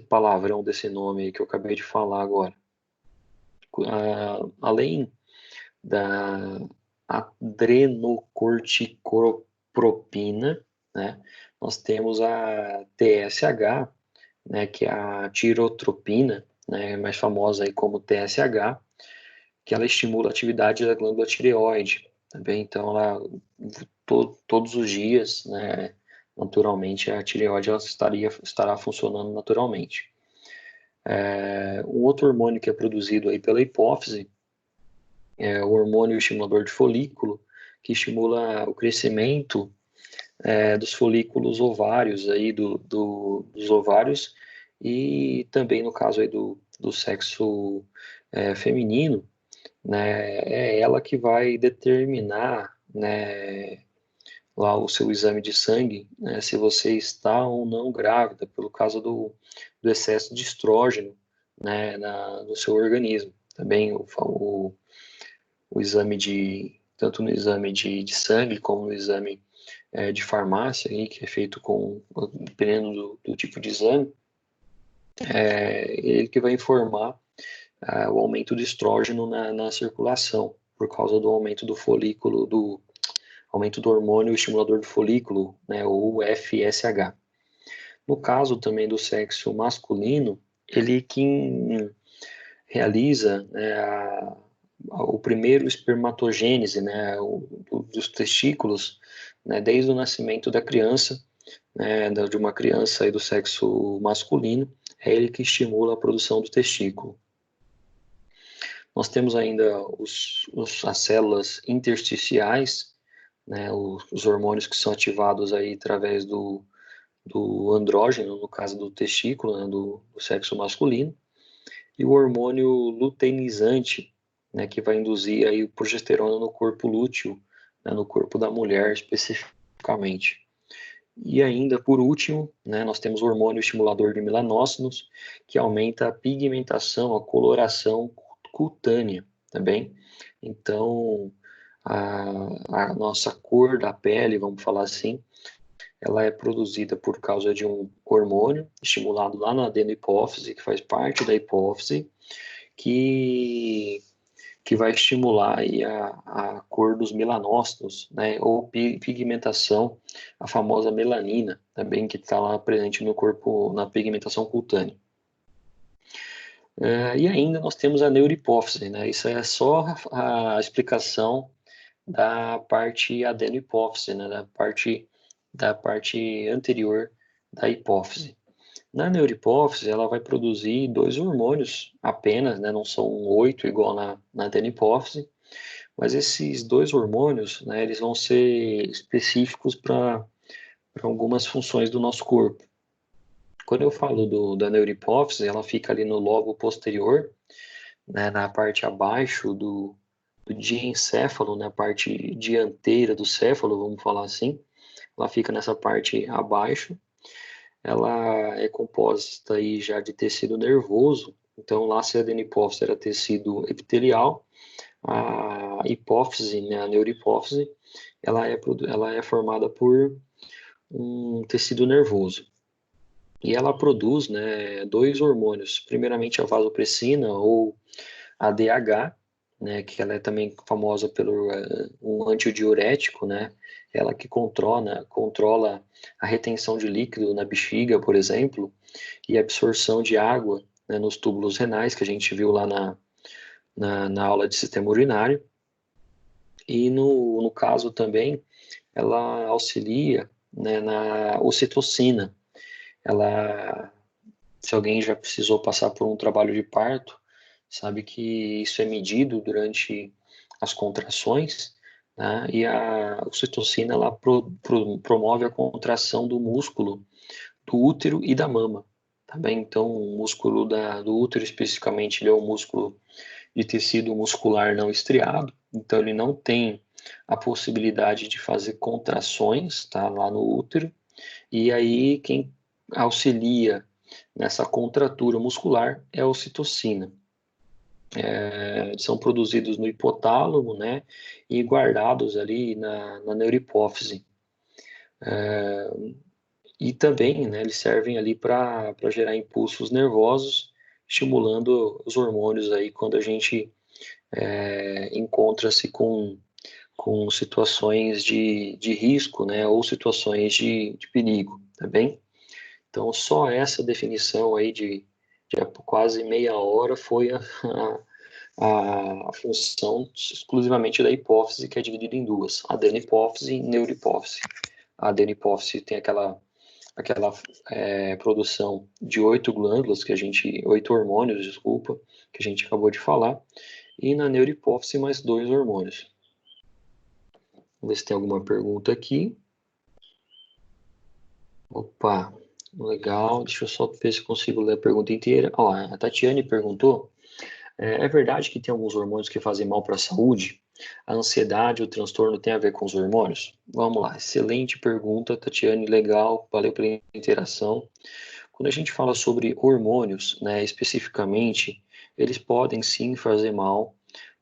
palavrão desse nome aí que eu acabei de falar agora. Além da adrenocorticopropina, né, nós temos a TSH, né, que é a tirotropina, né, mais famosa aí como TSH, que ela estimula a atividade da glândula tireoide, também. Então, todos os dias, né, naturalmente, a tireoide ela estará funcionando naturalmente. Um outro hormônio que é produzido aí pela hipófise é o hormônio estimulador de folículo, que estimula o crescimento dos folículos ovários aí dos ovários e também no caso aí do sexo feminino, né, é ela que vai determinar, né, lá o seu exame de sangue, né, se você está ou não grávida, pelo caso do excesso de estrógeno, né, no seu organismo. Também o exame tanto no exame de sangue como no exame de farmácia, aí, que é feito dependendo do tipo de exame, ele que vai informar o aumento do estrógeno na circulação, por causa do aumento do folículo, aumento do hormônio estimulador do folículo, né, ou FSH. No caso também do sexo masculino, ele que realiza, né, o primeiro espermatogênese, né, dos testículos, né, desde o nascimento da criança, né, de uma criança aí do sexo masculino, é ele que estimula a produção do testículo. Nós temos ainda as células intersticiais, né, os hormônios que são ativados aí através do andrógeno, no caso do testículo, né, do sexo masculino, e o hormônio luteinizante, né, que vai induzir aí o progesterona no corpo lúteo, né, no corpo da mulher especificamente. E ainda, por último, né, nós temos o hormônio estimulador de melanócitos, que aumenta a pigmentação, a coloração cutânea também. Então, a nossa cor da pele, vamos falar assim, ela é produzida por causa de um hormônio estimulado lá na adenohipófise, que faz parte da hipófise, que que vai estimular aí a cor dos melanócitos, né, ou pigmentação, a famosa melanina, também que está lá presente no corpo, na pigmentação cutânea. E ainda nós temos a neurohipófise, né, isso é só a explicação da parte adenohipófise, né, da parte anterior da hipófise. Na neurohipófise, ela vai produzir 2 hormônios apenas, né, não são 8 igual na adenihipófise, mas esses 2 hormônios, né, eles vão ser específicos para algumas funções do nosso corpo. Quando eu falo da neurohipófise, ela fica ali no lobo posterior, né, na parte abaixo do diencéfalo, na parte dianteira do céfalo, vamos falar assim. Ela fica nessa parte abaixo. Ela é composta aí já de tecido nervoso. Então, lá se a adenihipófise era tecido epitelial, a hipófise, né, a neurohipófise, ela é formada por um tecido nervoso. E ela produz, né, 2 hormônios. Primeiramente a vasopressina, ou ADH, né, que ela é também famosa pelo um antidiurético, né, ela que controla a retenção de líquido na bexiga, por exemplo, e a absorção de água, né, nos túbulos renais, que a gente viu lá na aula de sistema urinário. E no caso também, ela auxilia, né, na ocitocina. Ela, se alguém já precisou passar por um trabalho de parto, sabe que isso é medido durante as contrações, né? E a ocitocina ela promove a contração do músculo do útero e da mama, tá bem? Então, o músculo do útero especificamente, ele é um músculo de tecido muscular não estriado, então ele não tem a possibilidade de fazer contrações, tá, lá no útero, e aí quem auxilia nessa contratura muscular é a ocitocina. São produzidos no hipotálamo, né, e guardados ali na neurohipófise. E também, né, eles servem ali para gerar impulsos nervosos, estimulando os hormônios aí quando a gente encontra-se com situações de risco, né, ou situações de perigo, tá bem? Então, só essa definição aí de quase meia hora foi a função exclusivamente da hipófise, que é dividida em duas, adenihipófise e neurohipófise. A adenihipófise tem aquela produção de 8 glândulas, 8 hormônios, desculpa, que a gente acabou de falar, e na neurohipófise mais 2 hormônios. Vamos ver se tem alguma pergunta aqui. Opa, legal. Deixa eu só ver se consigo ler a pergunta inteira. Ó, a Tatiane perguntou: é verdade que tem alguns hormônios que fazem mal para a saúde? A ansiedade, o transtorno tem a ver com os hormônios? Vamos lá, excelente pergunta, Tatiane, legal, valeu pela interação. Quando a gente fala sobre hormônios, né, especificamente, eles podem sim fazer mal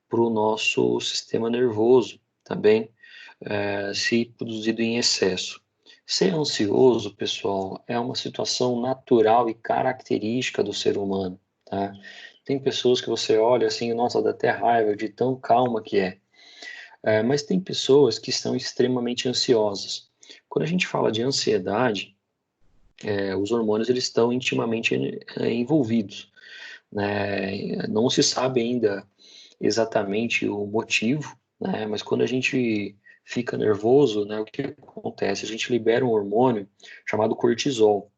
para o nosso sistema nervoso, também, se produzido em excesso. Ser ansioso, pessoal, é uma situação natural e característica do ser humano, tá? Tem pessoas que você olha assim, nossa, dá até raiva de tão calma que é. Mas tem pessoas que estão extremamente ansiosas. Quando a gente fala de ansiedade, os hormônios eles estão intimamente envolvidos, né? Não se sabe ainda exatamente o motivo, né? Mas quando a gente fica nervoso, né, o que acontece? A gente libera um hormônio chamado cortisol,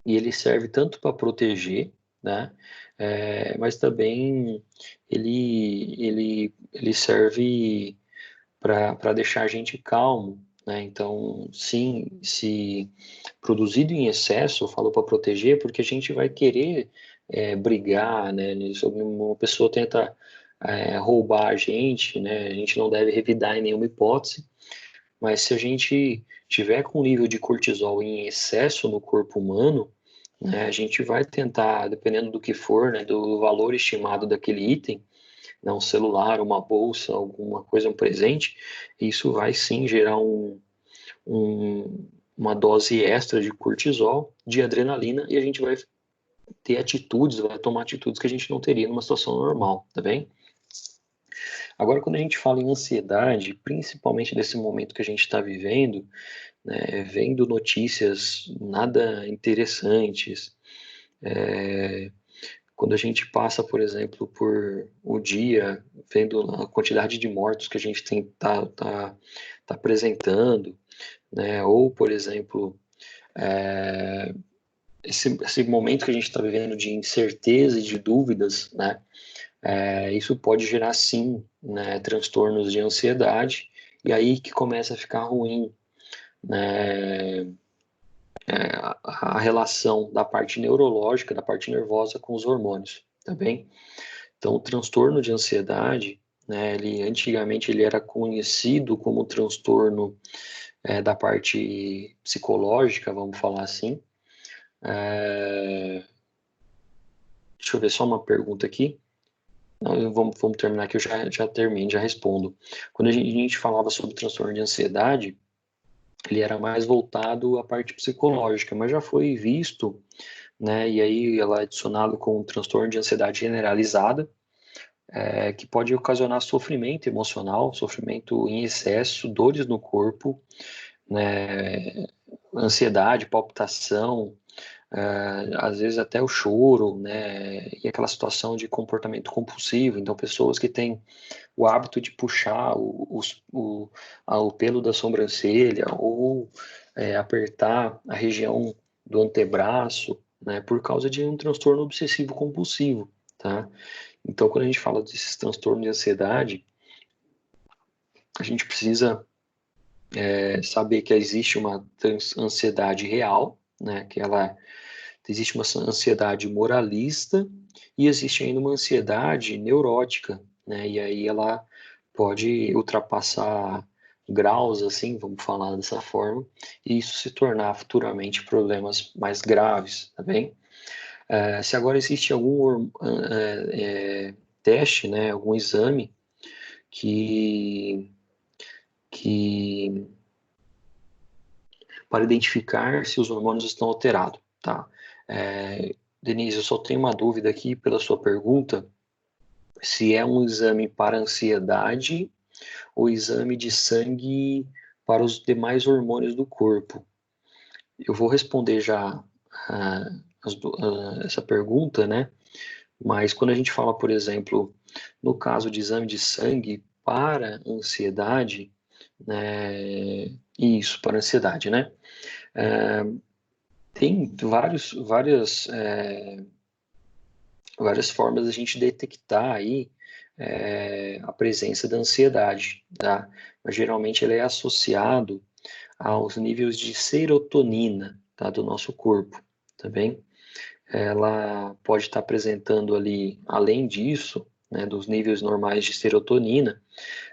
e ele serve tanto para proteger, né, mas também ele serve para deixar a gente calmo, né? Então, sim, se produzido em excesso, eu falo para proteger, porque a gente vai querer brigar, né? Se uma pessoa tenta roubar a gente, né? A gente não deve revidar em nenhuma hipótese, mas se a gente tiver com um nível de cortisol em excesso no corpo humano, né, a gente vai tentar, dependendo do que for, né, do valor estimado daquele item, né, um celular, uma bolsa, alguma coisa, um presente, isso vai sim gerar uma dose extra de cortisol, de adrenalina, e a gente vai ter atitudes, vai tomar atitudes que a gente não teria numa situação normal, tá bem? Agora, quando a gente fala em ansiedade, principalmente nesse momento que a gente está vivendo, né, vendo notícias nada interessantes, é, quando a gente passa, por exemplo, por o dia, vendo a quantidade de mortos que a gente tá apresentando, né, ou, por exemplo, é, esse momento que a gente está vivendo de incerteza e de dúvidas, né, isso pode gerar, sim, né, transtornos de ansiedade, e aí que começa a ficar ruim, né, a relação da parte neurológica, da parte nervosa com os hormônios, tá bem? Então, o transtorno de ansiedade, né, antigamente ele era conhecido como transtorno da parte psicológica, vamos falar assim. Deixa eu ver só uma pergunta aqui. Não, vamos terminar aqui, eu já termino, já respondo. Quando a gente falava sobre transtorno de ansiedade, ele era mais voltado à parte psicológica, mas já foi visto, né, e aí ela é adicionado com um transtorno de ansiedade generalizada, que pode ocasionar sofrimento emocional, sofrimento em excesso, dores no corpo, né, ansiedade, palpitação, às vezes até o choro, né, e aquela situação de comportamento compulsivo. Então, pessoas que têm o hábito de puxar o pelo da sobrancelha ou apertar a região do antebraço, né, por causa de um transtorno obsessivo compulsivo, tá? Então, quando a gente fala desses transtornos de ansiedade, a gente precisa saber que existe uma ansiedade real, né, que existe uma ansiedade moralista e existe ainda uma ansiedade neurótica, né, e aí ela pode ultrapassar graus, assim, vamos falar dessa forma, e isso se tornar futuramente problemas mais graves, tá bem? Se agora existe algum teste, né, algum exame que, que para identificar se os hormônios estão alterados, tá? Denise, eu só tenho uma dúvida aqui pela sua pergunta, se é um exame para ansiedade ou exame de sangue para os demais hormônios do corpo. Eu vou responder já essa pergunta, né? Mas quando a gente fala, por exemplo, no caso de exame de sangue para ansiedade, né? Isso, para ansiedade, né? Tem várias formas da gente detectar aí a presença da ansiedade, tá? Mas geralmente ele é associado aos níveis de serotonina, tá, do nosso corpo, tá bem? Ela pode estar apresentando ali, além disso, né, dos níveis normais de serotonina,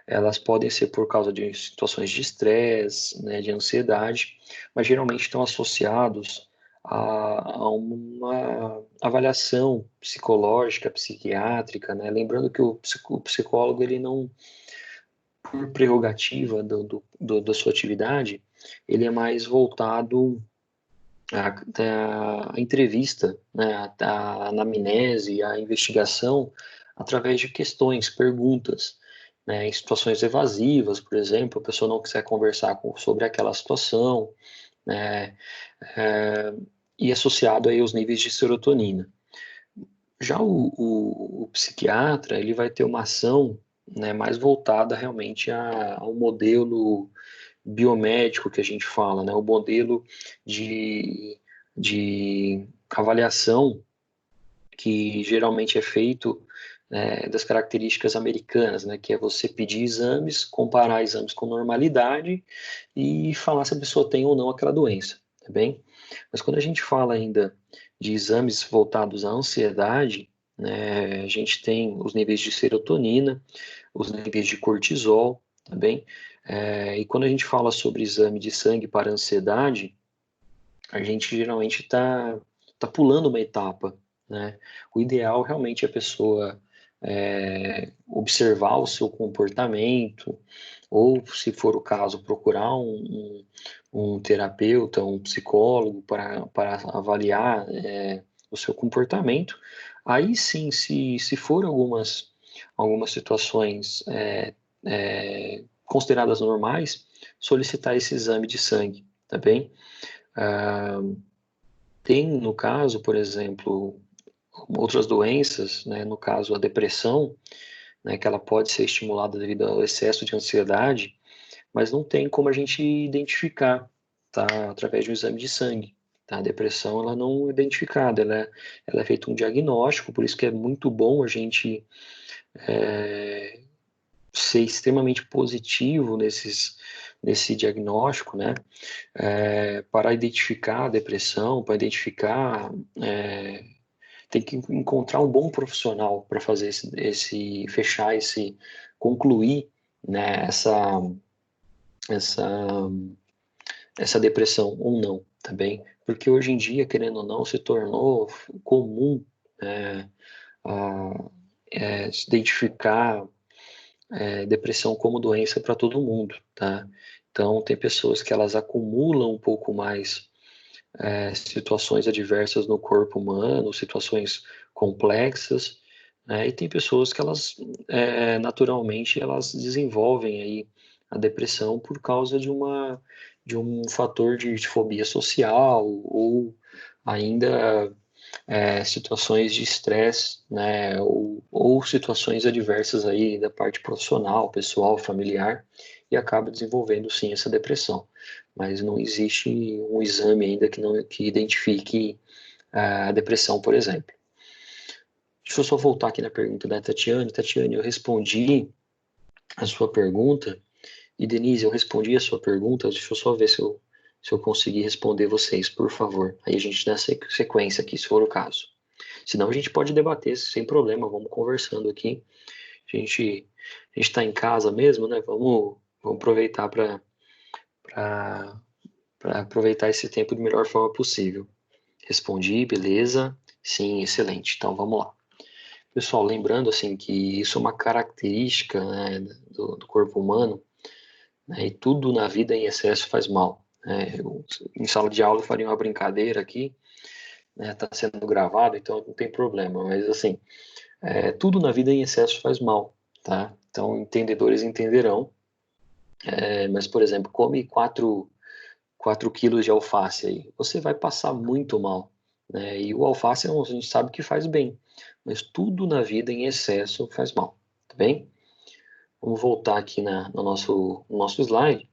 elas podem ser por causa de situações de estresse, né, de ansiedade, mas geralmente estão associados a uma avaliação psicológica, psiquiátrica, né? Lembrando que o psicólogo, ele não, por prerrogativa da sua atividade, ele é mais voltado à entrevista, né, à anamnese, à investigação, através de questões, perguntas, né, em situações evasivas, por exemplo, a pessoa não quiser conversar sobre aquela situação, né, é, e associado aí aos níveis de serotonina. Já o psiquiatra, ele vai ter uma ação, né, mais voltada realmente ao modelo biomédico que a gente fala, né, o modelo de avaliação que geralmente é feito das características americanas, né, que é você pedir exames, comparar exames com normalidade e falar se a pessoa tem ou não aquela doença, tá bem? Mas quando a gente fala ainda de exames voltados à ansiedade, né, a gente tem os níveis de serotonina, os níveis de cortisol, tá bem? E quando a gente fala sobre exame de sangue para ansiedade, a gente geralmente tá pulando uma etapa, né? O ideal realmente é a pessoa observar o seu comportamento, ou, se for o caso, procurar um terapeuta, um psicólogo para avaliar o seu comportamento. Aí sim, se for algumas situações consideradas normais, solicitar esse exame de sangue, tá bem? Tem, no caso, por exemplo, outras doenças, né, no caso a depressão, né, que ela pode ser estimulada devido ao excesso de ansiedade, mas não tem como a gente identificar, tá, através de um exame de sangue. Tá? A depressão ela não é identificada, ela é feito um diagnóstico, por isso que é muito bom a gente ser extremamente positivo nesse diagnóstico, né? Para identificar a depressão, para identificar, tem que encontrar um bom profissional para fazer concluir, né, essa, essa depressão ou não, tá bem? Porque hoje em dia, querendo ou não, se tornou comum é, se identificar depressão como doença para todo mundo, tá? Então, tem pessoas que elas acumulam um pouco mais situações adversas no corpo humano, situações complexas, né? E tem pessoas que elas, naturalmente, elas desenvolvem aí a depressão por causa de um fator de fobia social ou ainda situações de estresse, né, ou situações adversas aí da parte profissional, pessoal, familiar, e acaba desenvolvendo sim essa depressão. Mas não existe um exame ainda que identifique a depressão, por exemplo. Deixa eu só voltar aqui na pergunta da Tatiane. Tatiane, eu respondi a sua pergunta, e Denise, eu respondi a sua pergunta, deixa eu só ver se eu conseguir responder vocês, por favor. Aí a gente dá sequência aqui, se for o caso. Senão a gente pode debater sem problema, vamos conversando aqui. A gente está em casa mesmo, né? Vamos aproveitar para aproveitar esse tempo da melhor forma possível. Respondi, beleza? Sim, excelente. Então vamos lá. Pessoal, lembrando assim que isso é uma característica, né, do corpo humano, né, e tudo na vida em excesso faz mal. Né? Em sala de aula eu faria uma brincadeira aqui, né, tá sendo gravado, então não tem problema, mas assim, tudo na vida em excesso faz mal, tá? Então, entendedores entenderão. Mas, por exemplo, come 4 quilos de alface aí, você vai passar muito mal, né? E o alface a gente sabe que faz bem, mas tudo na vida em excesso faz mal, tá bem? Vamos voltar aqui no nosso slide,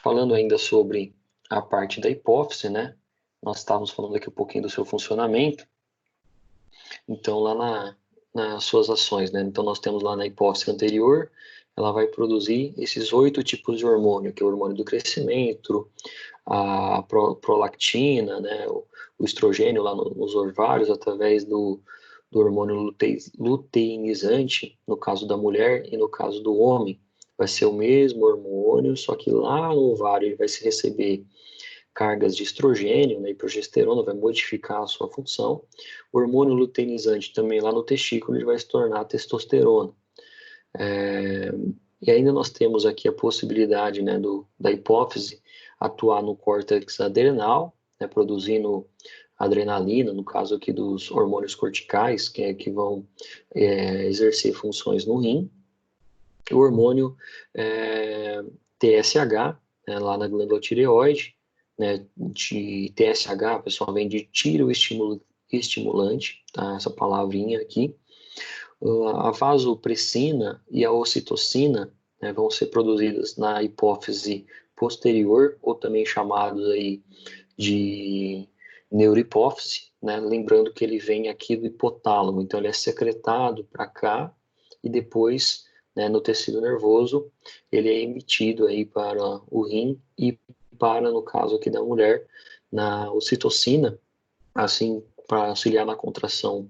falando ainda sobre a parte da hipófise, né? Nós estávamos falando aqui um pouquinho do seu funcionamento. Então, nas suas ações, né? Então, nós temos lá na hipófise anterior, ela vai produzir esses 8 tipos de hormônio, que é o hormônio do crescimento, a prolactina, né? O estrogênio lá nos ovários, através do hormônio luteinizante, no caso da mulher, e no caso do homem, vai ser o mesmo hormônio, só que lá no ovário ele vai se receber cargas de estrogênio, né, e progesterona, vai modificar a sua função. O hormônio luteinizante também lá no testículo ele vai se tornar testosterona. E ainda nós temos aqui a possibilidade, né, da hipófise atuar no córtex adrenal, né, produzindo adrenalina, no caso aqui dos hormônios corticais, que vão exercer funções no rim. O hormônio TSH, né, lá na glândula tireoide, né, de TSH, pessoal, vem de estimulante, tá, essa palavrinha aqui. A vasopressina e a ocitocina, né, vão ser produzidas na hipófise posterior, ou também chamados aí de neurohipófise, né, lembrando que ele vem aqui do hipotálamo, então ele é secretado para cá e depois, né, no tecido nervoso, ele é emitido aí para o rim e para, no caso aqui da mulher, na ocitocina, assim, para auxiliar na contração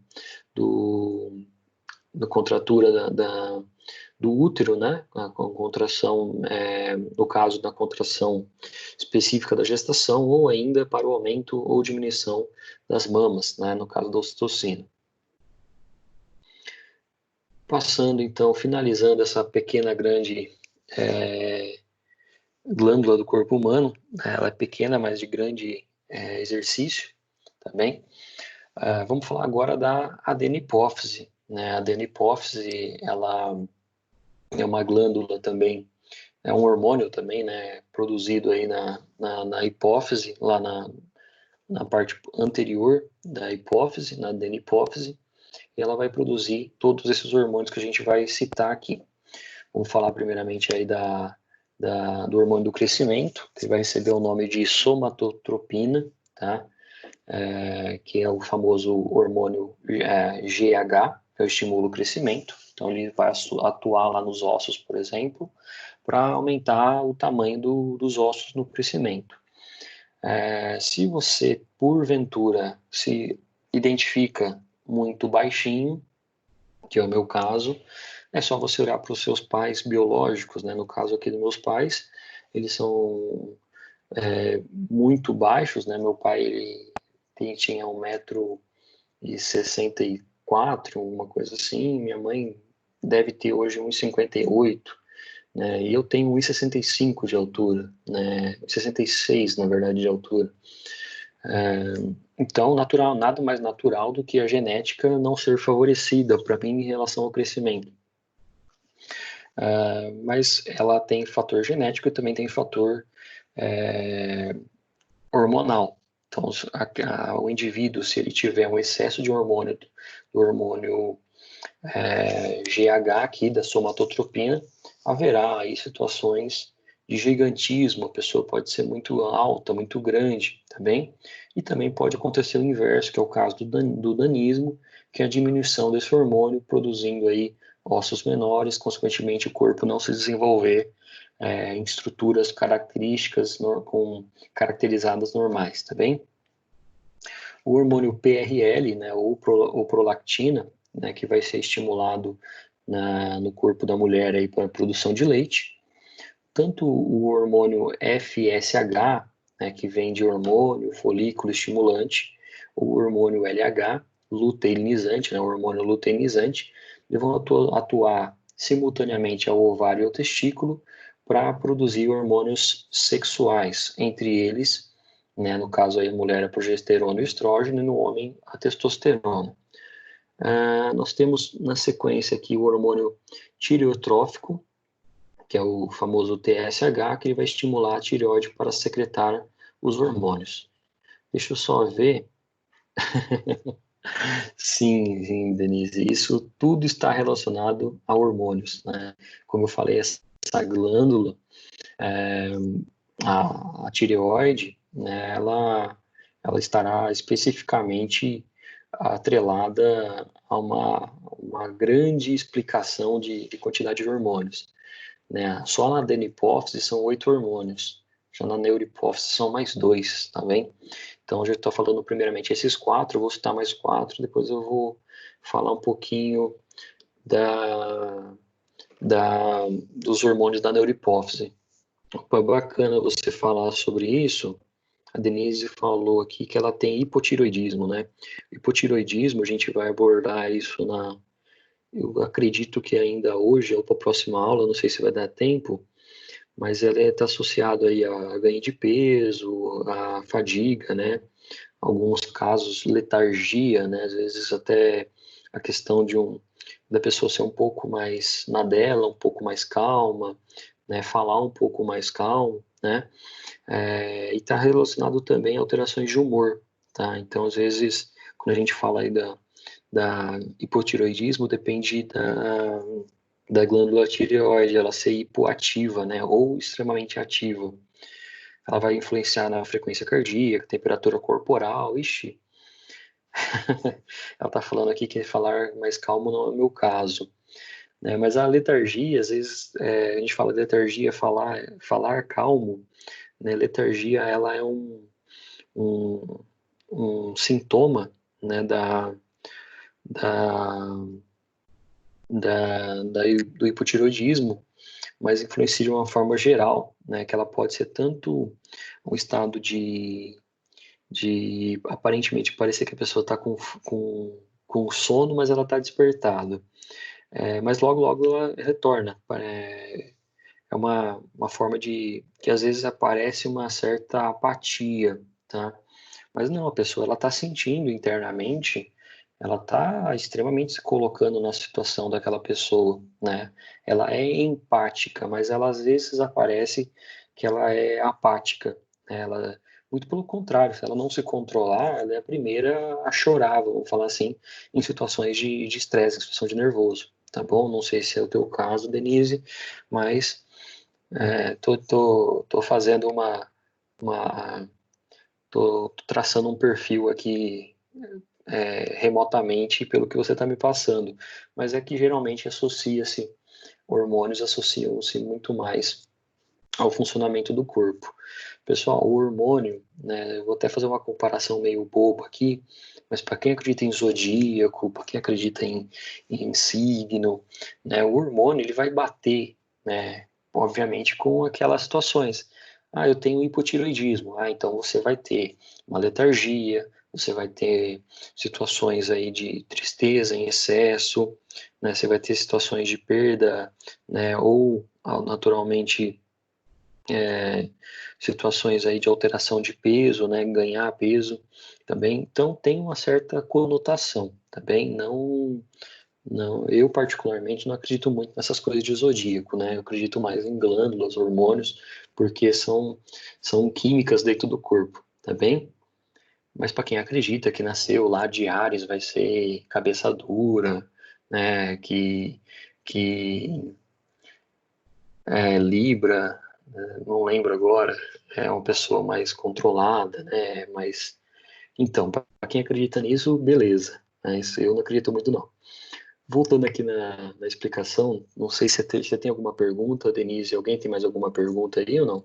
da contratura do útero, né, a contração, no caso da contração específica da gestação, ou ainda para o aumento ou diminuição das mamas, né, no caso da ocitocina. Passando, então, finalizando essa pequena, grande glândula do corpo humano, né, ela é pequena, mas de grande exercício, tá bem? Vamos falar agora da adenipófise, né? A adenipófise, ela é uma glândula também, é um hormônio também, né? Produzido aí na hipófise, lá na parte anterior da hipófise, na adenipófise, e ela vai produzir todos esses hormônios que a gente vai citar aqui. Vamos falar primeiramente aí do hormônio do crescimento, que vai receber o nome de somatotropina, tá? Que é o famoso hormônio GH, que é o estímulo crescimento. Então ele vai atuar lá nos ossos, por exemplo, para aumentar o tamanho dos ossos no crescimento. Se você, porventura, se identifica muito baixinho, que é o meu caso, é só você olhar para os seus pais biológicos, né? No caso aqui dos meus pais, eles são muito baixos, né? Meu pai, ele tinha 1,64 m, uma coisa assim. Minha mãe deve ter hoje 1,58 m, né? E eu tenho 1,65 m de altura, né? 1,66 m, na verdade, de altura. Então, natural, nada mais natural do que a genética não ser favorecida para mim em relação ao crescimento. Mas ela tem fator genético e também tem fator hormonal. Então, o indivíduo, se ele tiver um excesso de hormônio, do hormônio GH aqui, da somatotropina, haverá aí situações de gigantismo, a pessoa pode ser muito alta, muito grande, tá bem? E também pode acontecer o inverso, que é o caso do danismo, que é a diminuição desse hormônio, produzindo aí ossos menores, consequentemente o corpo não se desenvolver em estruturas características caracterizadas normais, tá bem? O hormônio PRL, né, ou prolactina, né, que vai ser estimulado no corpo da mulher aí para a produção de leite. Tanto o hormônio FSH, né, que vem de hormônio, folículo estimulante, o hormônio LH, luteinizante, né, o hormônio luteinizante, eles vão atuar simultaneamente ao ovário e ao testículo para produzir hormônios sexuais, entre eles, né, no caso aí a mulher a progesterona e o estrógeno, e no homem a testosterona. Nós temos na sequência aqui o hormônio tireotrófico, que é o famoso TSH, que ele vai estimular a tireoide para secretar os hormônios. Deixa eu só ver. Sim, sim, Denise, isso tudo está relacionado a hormônios, né? Como eu falei, essa glândula, a tireoide, né, ela estará especificamente atrelada a uma grande explicação de quantidade de hormônios, né? Só na adenipófise são 8 hormônios, já na neurohipófise são mais 2, tá bem? Então, eu já estou falando primeiramente esses 4, eu vou citar mais 4, depois eu vou falar um pouquinho dos hormônios da neurohipófise. Foi bacana você falar sobre isso. A Denise falou aqui que ela tem hipotiroidismo, né? Hipotiroidismo, a gente vai abordar isso eu acredito que ainda hoje, ou para a próxima aula, não sei se vai dar tempo, mas ela está associada aí a ganho de peso, a fadiga, né? Alguns casos, letargia, né? Às vezes até a questão da pessoa ser um pouco mais na dela, um pouco mais calma, né? Falar um pouco mais calmo, né? E está relacionado também a alterações de humor, tá? Então, às vezes, quando a gente fala aí da hipotiroidismo, depende da glândula tireoide, ela ser hipoativa, né? Ou extremamente ativa. Ela vai influenciar na frequência cardíaca, temperatura corporal, ixi. Ela está falando aqui que falar mais calmo não é o meu caso, né? Mas a letargia, às vezes, a gente fala de letargia, falar calmo, né? Letargia, ela é um, um sintoma, né, da, do hipotiroidismo, mas influencia de uma forma geral, né, que ela pode ser tanto um estado de aparentemente parecer que a pessoa está com sono, mas ela está despertada. Mas logo, logo ela retorna. É uma forma que às vezes aparece uma certa apatia, tá? Mas não, a pessoa ela está sentindo internamente, ela está extremamente se colocando na situação daquela pessoa, né? Ela é empática, mas ela às vezes aparece que ela é apática, né? Ela, muito pelo contrário, se ela não se controlar, ela é a primeira a chorar, vamos falar assim, em situações de estresse, em situação de nervoso, tá bom? Não sei se é o teu caso, Denise, mas tô fazendo uma tô traçando um perfil aqui remotamente pelo que você está me passando, mas é que geralmente associa-se, hormônios associam-se muito mais ao funcionamento do corpo. Pessoal, o hormônio, né, eu vou até fazer uma comparação meio boba aqui, mas para quem acredita em zodíaco, para quem acredita em signo, né, o hormônio ele vai bater, né, obviamente com aquelas situações. Ah, eu tenho hipotireoidismo. Ah, então você vai ter uma letargia, você vai ter situações aí de tristeza em excesso, né, você vai ter situações de perda, né, ou naturalmente situações aí de alteração de peso, né, ganhar peso também. Então tem uma certa conotação, tá bem? Não, eu particularmente não acredito muito nessas coisas de zodíaco, né? Eu acredito mais em glândulas, hormônios, porque são químicas dentro do corpo, tá bem? Mas para quem acredita que nasceu lá de Áries vai ser cabeça dura, né? Que Libra, não lembro agora, é uma pessoa mais controlada, né? Mas então, para quem acredita nisso, beleza. Mas eu não acredito muito não. Voltando aqui na explicação, não sei se você tem alguma pergunta, Denise. Alguém tem mais alguma pergunta aí ou não?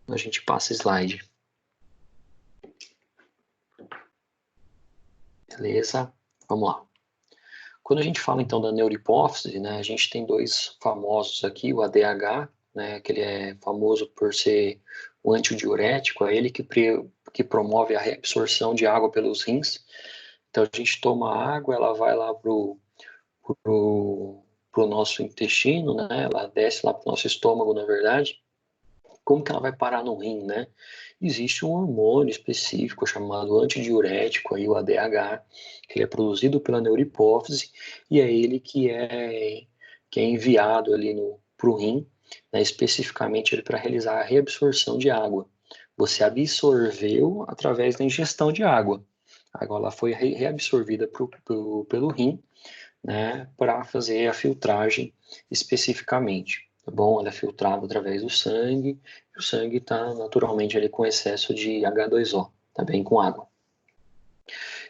A gente passa slide. Beleza? Vamos lá. Quando a gente fala então da neurohipófise, né, a gente tem dois famosos aqui, o ADH, né, que ele é famoso por ser o antidiurético, é ele que promove a reabsorção de água pelos rins. Então a gente toma água, ela vai lá pro, pro nosso intestino, né, ela desce lá pro nosso estômago, na verdade. Como que ela vai parar no rim, né? Existe um hormônio específico chamado antidiurético, aí, o ADH, que ele é produzido pela neurohipófise e é ele que é enviado ali para o rim, né, especificamente para realizar a reabsorção de água. Você absorveu através da ingestão de água. Agora ela foi reabsorvida pelo rim, né, para fazer a filtragem especificamente. Tá bom? Ela é filtrada através do sangue, e o sangue está naturalmente ali com excesso de H2O, tá bem com água.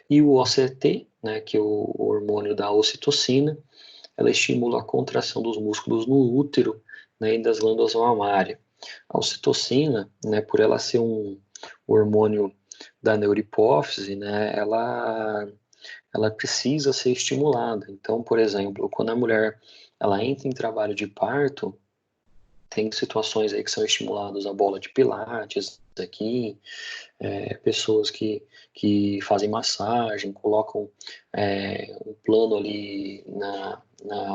E o OCT, né, que é o hormônio da ocitocina, ela estimula a contração dos músculos no útero, né, e das glândulas mamárias. A ocitocina, né, por ela ser um hormônio da neurohipófise, né, ela precisa ser estimulada. Então, por exemplo, quando a mulher ela entra em trabalho de parto, tem situações aí que são estimuladas a bola de pilates aqui, pessoas que fazem massagem, colocam um plano ali na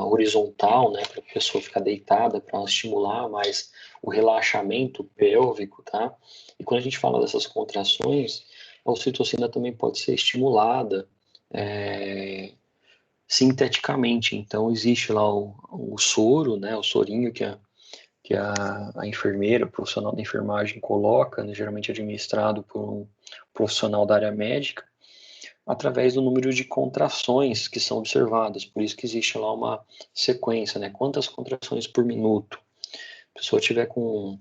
horizontal, né, para a pessoa ficar deitada, para estimular mais o relaxamento pélvico, tá? E quando a gente fala dessas contrações, a ocitocina também pode ser estimulada é, sinteticamente. Então, existe lá o soro, né, o sorinho que a enfermeira, o profissional da enfermagem coloca, né, geralmente administrado por um profissional da área médica, através do número de contrações que são observadas. Por isso que existe lá uma sequência, né? Quantas contrações por minuto? Se a pessoa tiver com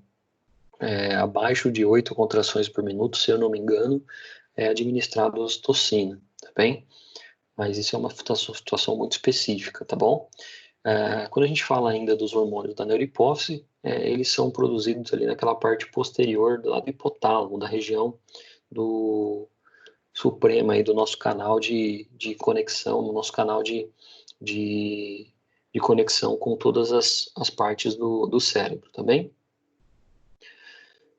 abaixo de 8 contrações por minuto, se eu não me engano, é administrado ocitocina, tá bem? Mas isso é uma situação muito específica, tá bom? Quando a gente fala ainda dos hormônios da neurohipófise, eles são produzidos ali naquela parte posterior do lado do hipotálamo, da região do suprema aí do nosso canal de conexão, do nosso canal de, de conexão com todas as partes do cérebro, tá bem?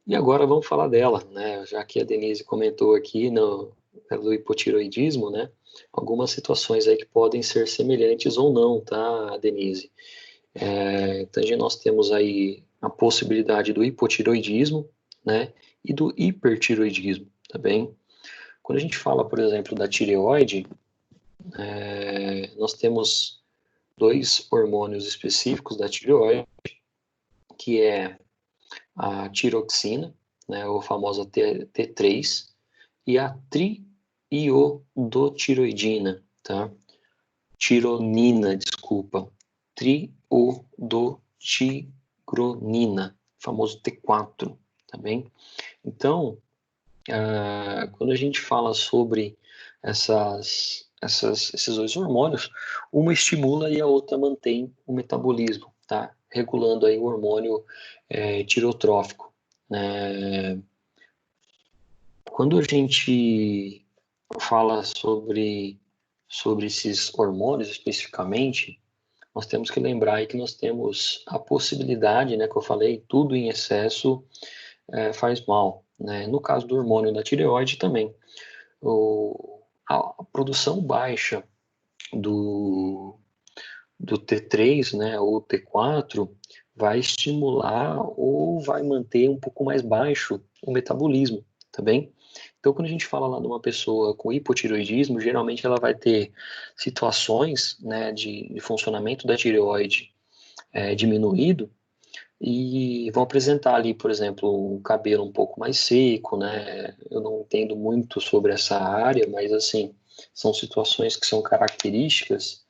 E agora vamos falar dela, né? Já que a Denise comentou aqui do hipotiroidismo, né? Algumas situações aí que podem ser semelhantes ou não, tá, Denise? Então, nós temos aí a possibilidade do hipotiroidismo, né? e do hipertireoidismo, tá bem? Quando a gente fala, por exemplo, da tireoide, nós temos dois hormônios específicos da tireoide, que é a tiroxina, né, ou famosa T3, e a triiodotiroidina, tá? Tironina, desculpa. Triodotironina, famoso T4, tá bem? Então, quando a gente fala sobre esses dois hormônios, uma estimula e a outra mantém o metabolismo, tá? Regulando aí o hormônio tirotrófico. Quando a gente fala sobre esses hormônios especificamente, nós temos que lembrar aí que nós temos a possibilidade, né, que eu falei, tudo em excesso faz mal, né? No caso do hormônio da tireoide também, a produção baixa do T3, né, ou T4, vai estimular ou vai manter um pouco mais baixo o metabolismo, tá bem? Então, quando a gente fala lá de uma pessoa com hipotireoidismo, geralmente ela vai ter situações, né, de funcionamento da tireoide diminuído, e vão apresentar ali, por exemplo, um cabelo um pouco mais seco, né? Eu não entendo muito sobre essa área, mas assim, são situações que são características,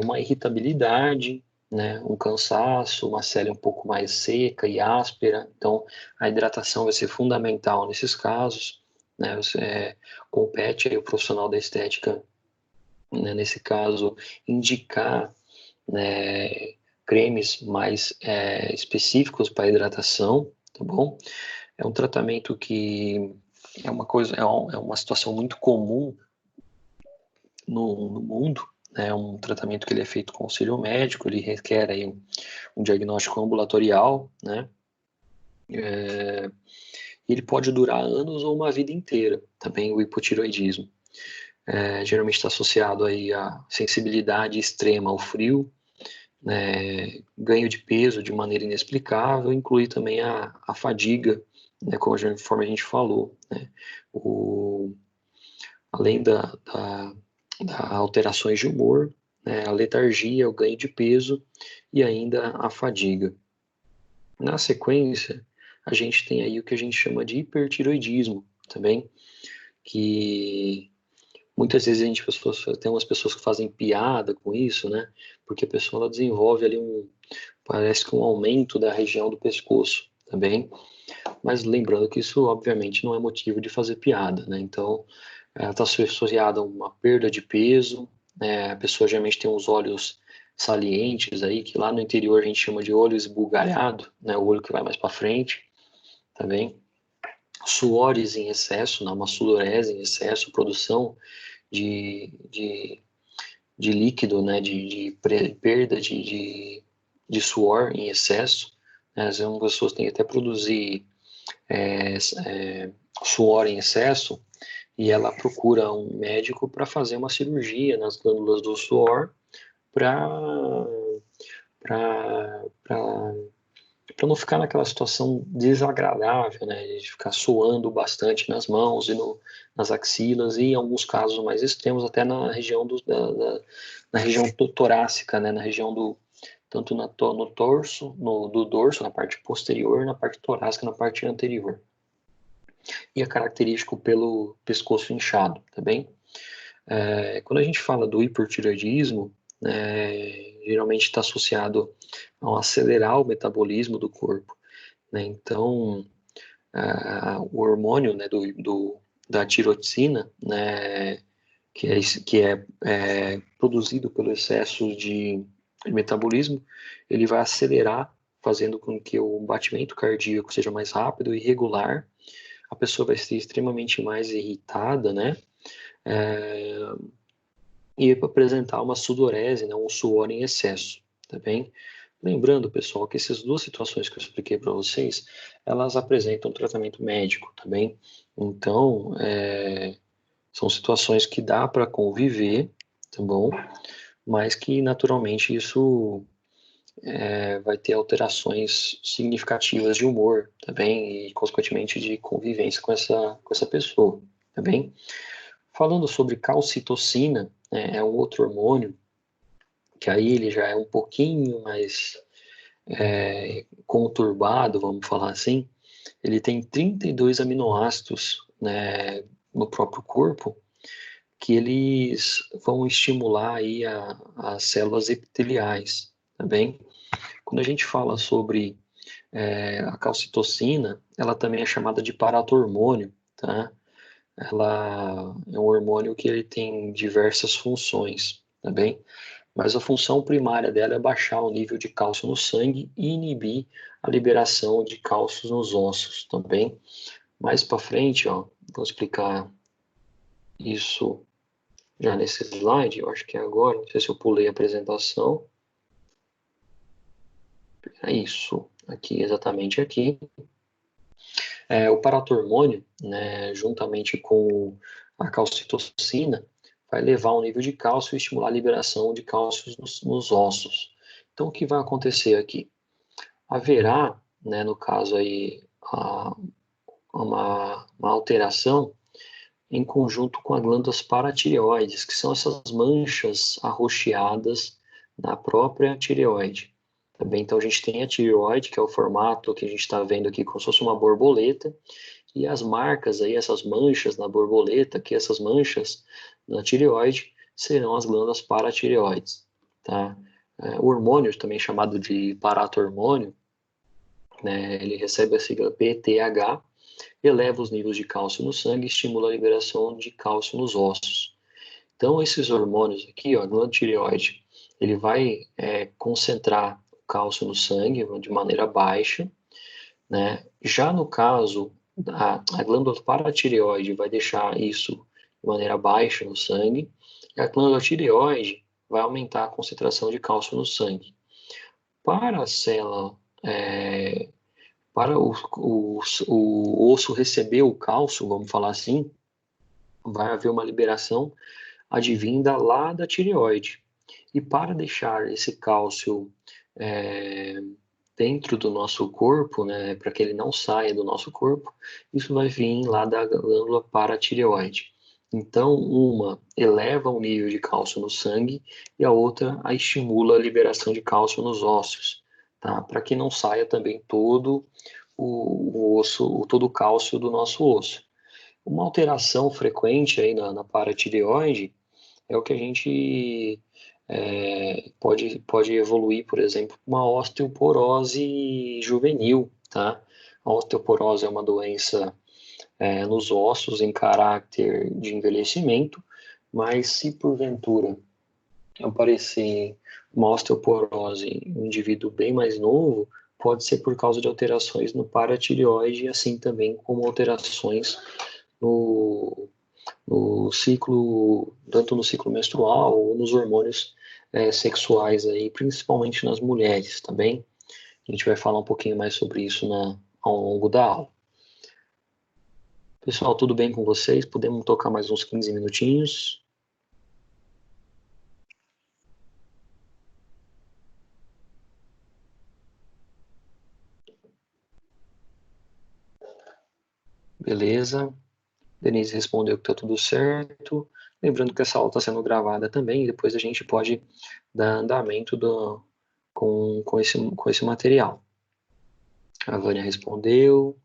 uma irritabilidade, né? Um cansaço, uma pele um pouco mais seca e áspera. Então, a hidratação vai ser fundamental nesses casos, né? Compete aí o profissional da estética, né, nesse caso, indicar, né, cremes mais específicos para hidratação, tá bom? É um tratamento que é uma coisa, é uma situação muito comum no mundo, né? É um tratamento que ele é feito com auxílio médico, ele requer aí um diagnóstico ambulatorial, né? Ele pode durar anos ou uma vida inteira, também o hipotiroidismo. Geralmente está associado aí a sensibilidade extrema ao frio, né, ganho de peso de maneira inexplicável, inclui também a fadiga, né, conforme a gente falou, né, além da alterações de humor, né, a letargia, o ganho de peso e ainda a fadiga. Na sequência, a gente tem aí o que a gente chama de hipertiroidismo, também, que muitas vezes tem umas pessoas que fazem piada com isso, né? Porque a pessoa ela desenvolve ali parece que um aumento da região do pescoço também, mas lembrando que isso obviamente não é motivo de fazer piada, né? Então, ela está associada a uma perda de peso, né? A pessoa geralmente tem os olhos salientes aí, que lá no interior a gente chama de olho esbugalhado, né? O olho que vai mais para frente, também. Suores em excesso, né? Uma sudorese em excesso, produção de líquido, né, perda de suor em excesso. Né, as pessoas têm que até produzir suor em excesso e ela procura um médico para fazer uma cirurgia nas glândulas do suor para para não ficar naquela situação desagradável, né, de ficar suando bastante nas mãos e nas axilas e em alguns casos mais extremos até na região na região torácica, né, na região tanto no torso, do dorso, na parte posterior, na parte torácica, na parte anterior. E é característico pelo pescoço inchado, tá bem? Quando a gente fala do hipertireoidismo, geralmente está associado a acelerar o metabolismo do corpo, né? Então, o hormônio, né, da tiroxina, né, que é produzido pelo excesso de metabolismo, ele vai acelerar, fazendo com que o batimento cardíaco seja mais rápido e regular. A pessoa vai ser extremamente mais irritada, né? E apresentar uma sudorese, né, um suor em excesso, tá bem? Lembrando, pessoal, que essas duas situações que eu expliquei para vocês, elas apresentam tratamento médico, tá bem? Então, são situações que dá para conviver, tá bom? Mas que naturalmente isso vai ter alterações significativas de humor também e, consequentemente, de convivência com essa pessoa, tá bem? Falando sobre calcitocina, né, é um outro hormônio que aí ele já é um pouquinho mais conturbado, vamos falar assim. Ele tem 32 aminoácidos, né, no próprio corpo, que eles vão estimular aí as células epiteliais, tá bem? Quando a gente fala sobre a calcitocina, ela também é chamada de paratormônio, tá? Ela é um hormônio que ele tem diversas funções, tá bem? Mas a função primária dela é baixar o nível de cálcio no sangue e inibir a liberação de cálcio nos ossos também. Mais para frente, ó, vou explicar isso já nesse slide, eu acho que é agora, não sei se eu pulei a apresentação. É isso, aqui, exatamente aqui. O paratormônio, né, juntamente com a calcitocina, vai levar um nível de cálcio e estimular a liberação de cálcio nos ossos. Então, o que vai acontecer aqui? Haverá, né, no caso aí, uma alteração em conjunto com as glândulas paratireoides, que são essas manchas arroxeadas na própria tireoide. Também, então, a gente tem a tireoide, que é o formato que a gente está vendo aqui, como se fosse uma borboleta, e as marcas aí, essas manchas na borboleta, que essas manchas na tireoide, serão as glândulas paratireoides, tá? O hormônio, também chamado de paratormônio, né, ele recebe a sigla PTH, eleva os níveis de cálcio no sangue e estimula a liberação de cálcio nos ossos. Então, esses hormônios aqui, ó, a glândula tireoide, ele vai concentrar o cálcio no sangue de maneira baixa, né? Já no caso, a glândula paratireoide vai deixar isso de maneira baixa no sangue, e a glândula tireoide vai aumentar a concentração de cálcio no sangue. Para a célula, para o osso receber o cálcio, vamos falar assim, vai haver uma liberação advinda lá da tireoide. E para deixar esse cálcio dentro do nosso corpo, né, para que ele não saia do nosso corpo, isso vai vir lá da glândula paratireoide. Então, uma eleva o nível de cálcio no sangue e a outra a estimula a liberação de cálcio nos ossos, tá? Para que não saia também todo o osso, todo o cálcio do nosso osso. Uma alteração frequente aí na paratireoide é o que a gente pode evoluir, por exemplo, uma osteoporose juvenil, tá? A osteoporose é uma doença nos ossos em caráter de envelhecimento, mas se porventura aparecer uma osteoporose em um indivíduo bem mais novo, pode ser por causa de alterações no paratireoide, assim também como alterações no, no ciclo, tanto no ciclo menstrual ou nos hormônios sexuais aí, principalmente nas mulheres, tá bem? A gente vai falar um pouquinho mais sobre isso ao longo da aula. Pessoal, tudo bem com vocês? Podemos tocar mais uns 15 minutinhos? Beleza. Denise respondeu que está tudo certo. Lembrando que essa aula está sendo gravada também, e depois a gente pode dar andamento com esse material. A Vânia respondeu,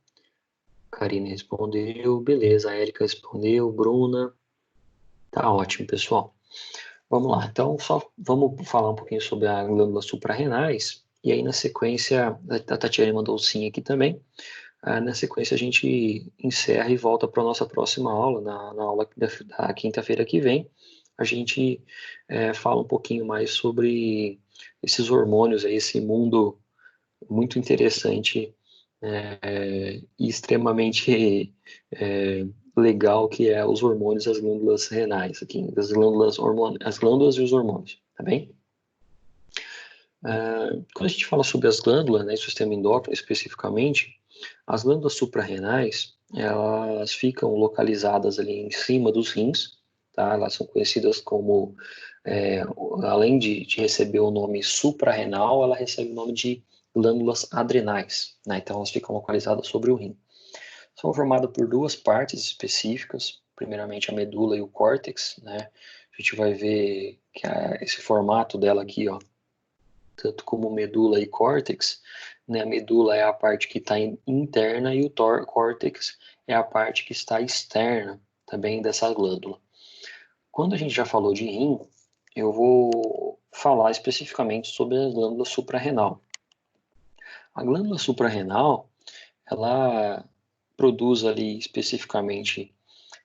Karine respondeu, beleza, a Érica respondeu, Bruna. Tá ótimo, pessoal. Vamos lá, então só vamos falar um pouquinho sobre a glândula suprarrenais, e aí na sequência, a Tatiana mandou sim aqui também. Na sequência, a gente encerra e volta para a nossa próxima aula, na aula da quinta-feira que vem. A gente fala um pouquinho mais sobre esses hormônios, aí, esse mundo muito interessante e extremamente legal que é os hormônios, as glândulas renais, aqui, as glândulas e os hormônios, tá bem? Quando a gente fala sobre as glândulas, né, o sistema endócrino especificamente, as glândulas suprarrenais, elas ficam localizadas ali em cima dos rins, tá? Elas são conhecidas como além de receber o nome suprarrenal, ela recebe o nome de glândulas adrenais, né? Então elas ficam localizadas sobre o rim. São formadas por duas partes específicas, primeiramente a medula e o córtex, né? A gente vai ver que esse formato dela aqui, ó, tanto como medula e córtex, né? A medula é a parte que está interna e o córtex é a parte que está externa também dessa glândula. Quando a gente já falou de rim, eu vou falar especificamente sobre a glândula suprarrenal. A glândula suprarrenal, ela produz ali especificamente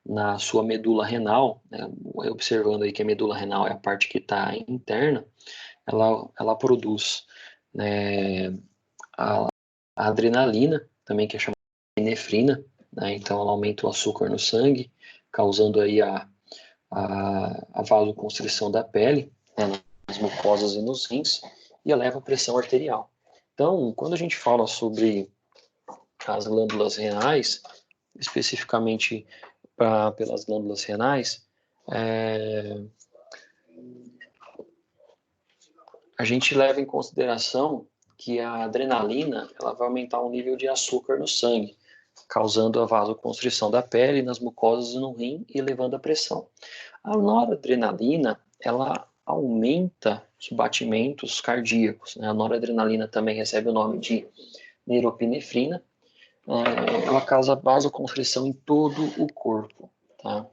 na sua medula renal, né, observando aí que a medula renal é a parte que está interna, ela produz, né, a adrenalina, também que é chamada de epinefrina, né, então ela aumenta o açúcar no sangue, causando aí a vasoconstrição da pele, né, nas mucosas e nos rins, e eleva a pressão arterial. Então, quando a gente fala sobre as glândulas renais, especificamente pelas glândulas renais, a gente leva em consideração que a adrenalina ela vai aumentar o nível de açúcar no sangue, causando a vasoconstrição da pele, nas mucosas e no rim e elevando a pressão. A noradrenalina, ela aumenta os batimentos cardíacos, né? A noradrenalina também recebe o nome de neuropinefrina. Ela causa vasoconstrição em todo o corpo, tá?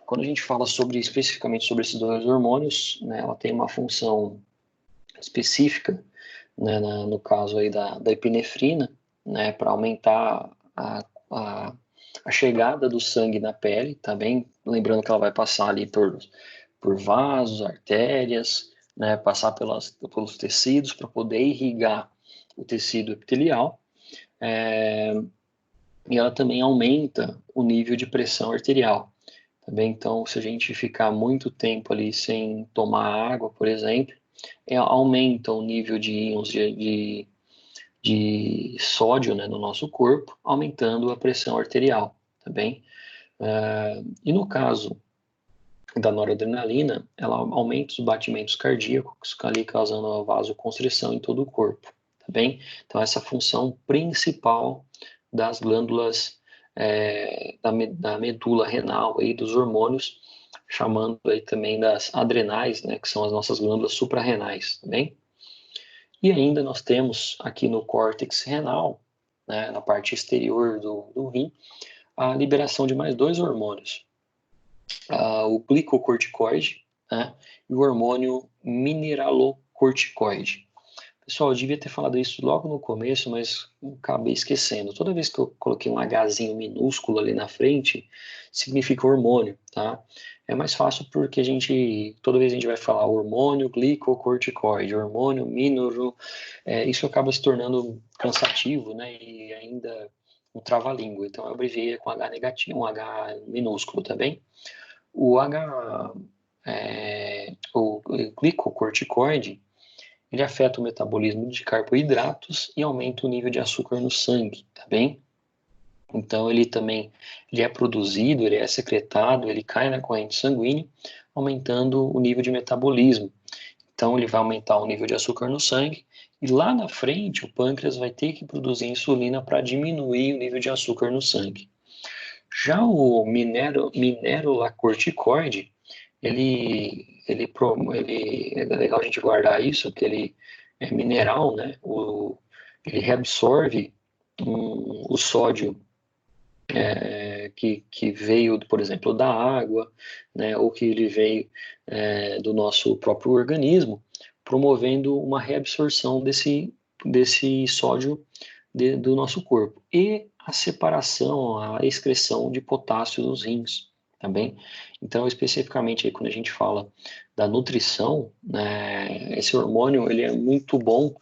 Quando a gente fala especificamente sobre esses dois hormônios, né, ela tem uma função específica, né, no caso aí da epinefrina, né, para aumentar a chegada do sangue na pele, tá bem? Lembrando que ela vai passar ali por vasos, artérias, né, passar pelos tecidos para poder irrigar o tecido epitelial. E ela também aumenta o nível de pressão arterial. Tá bem? Então, se a gente ficar muito tempo ali sem tomar água, por exemplo, aumenta o nível de íons de sódio, né, no nosso corpo, aumentando a pressão arterial, tá bem? E no caso da noradrenalina, ela aumenta os batimentos cardíacos, ali causando a vasoconstrição em todo o corpo, tá bem? Então essa é a função principal das glândulas da medula renal aí dos hormônios, chamando aí também das adrenais, né, que são as nossas glândulas suprarrenais, tá bem? E ainda nós temos aqui no córtex renal, né, na parte exterior do rim, a liberação de mais dois hormônios, o glicocorticoide, né, e o hormônio mineralocorticoide. Pessoal, eu devia ter falado isso logo no começo, mas acabei esquecendo. Toda vez que eu coloquei um Hzinho minúsculo ali na frente, significa hormônio, tá? É mais fácil porque toda vez a gente vai falar hormônio glicocorticoide, hormônio minero, isso acaba se tornando cansativo, né? E ainda um trava-língua. Então eu abreviei com H negativo, um H minúsculo, tá bem? O glicocorticoide, ele afeta o metabolismo de carboidratos e aumenta o nível de açúcar no sangue, tá bem? Então ele é produzido, ele é secretado, ele cai na corrente sanguínea, aumentando o nível de metabolismo. Então ele vai aumentar o nível de açúcar no sangue e lá na frente o pâncreas vai ter que produzir insulina para diminuir o nível de açúcar no sangue. Já o mineralocorticoide, é legal a gente guardar isso, que ele é mineral, né? Ele reabsorve o sódio que veio, por exemplo, da água, né? Ou que ele veio do nosso próprio organismo, promovendo uma reabsorção desse sódio do nosso corpo. E a separação, a excreção de potássio dos rins, tá bem? Então, especificamente aí, quando a gente fala da nutrição, né, esse hormônio ele é muito bom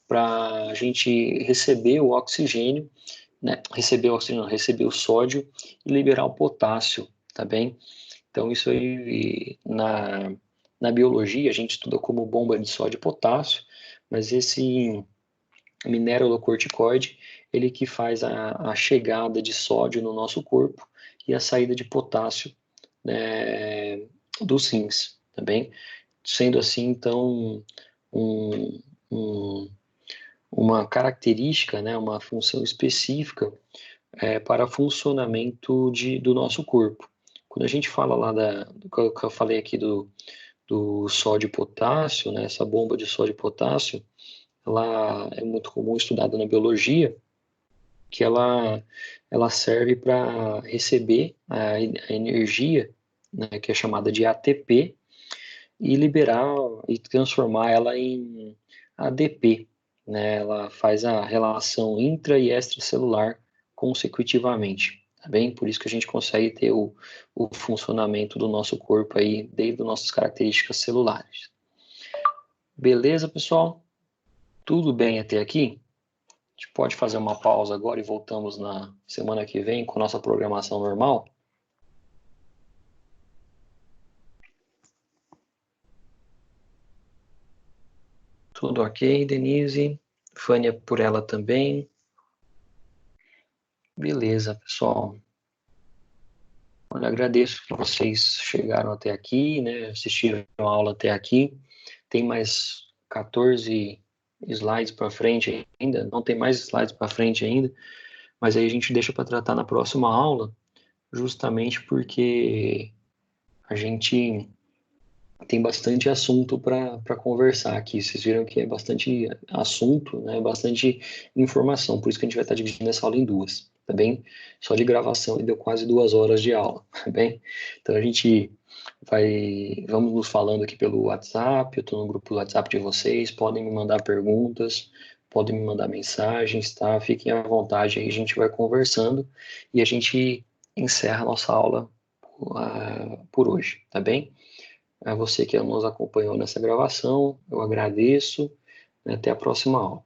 para a gente receber o oxigênio, né, receber o oxigênio, não, receber o sódio e liberar o potássio, tá bem? Então, isso aí na biologia a gente estuda como bomba de sódio e potássio, mas esse mineralocorticoide, ele que faz a chegada de sódio no nosso corpo e a saída de potássio, né, dos rins, tá bem? sendo assim, então, um, um, uma característica, né, uma função específica para funcionamento do nosso corpo. Quando a gente fala lá do que eu falei aqui do sódio e potássio, né, essa bomba de sódio e potássio, ela é muito comum estudada na biologia, que ela serve para receber a energia, né, que é chamada de ATP, e liberar e transformar ela em ADP, né? Ela faz a relação intra e extracelular consecutivamente, tá bem? Por isso que a gente consegue ter o funcionamento do nosso corpo aí, desde as nossas características celulares. Beleza, pessoal? Tudo bem até aqui? A gente pode fazer uma pausa agora e voltamos na semana que vem com nossa programação normal? Tudo ok, Denise? Fânia por ela também? Beleza, pessoal. Olha, agradeço que vocês chegaram até aqui, né? Assistiram a aula até aqui. Tem mais 14 slides para frente ainda, não tem mais slides para frente ainda, mas aí a gente deixa para tratar na próxima aula, justamente porque a gente tem bastante assunto para conversar aqui. Vocês viram que é bastante assunto, né? Bastante informação, por isso que a gente vai estar dividindo essa aula em duas, tá bem? Só de gravação deu quase 2 horas de aula, tá bem? Então a gente vamos nos falando aqui pelo WhatsApp, eu estou no grupo do WhatsApp de vocês, podem me mandar perguntas, podem me mandar mensagens, tá? Fiquem à vontade aí, a gente vai conversando e a gente encerra a nossa aula por hoje, tá bem? A você que nos acompanhou nessa gravação, eu agradeço. Até a próxima aula.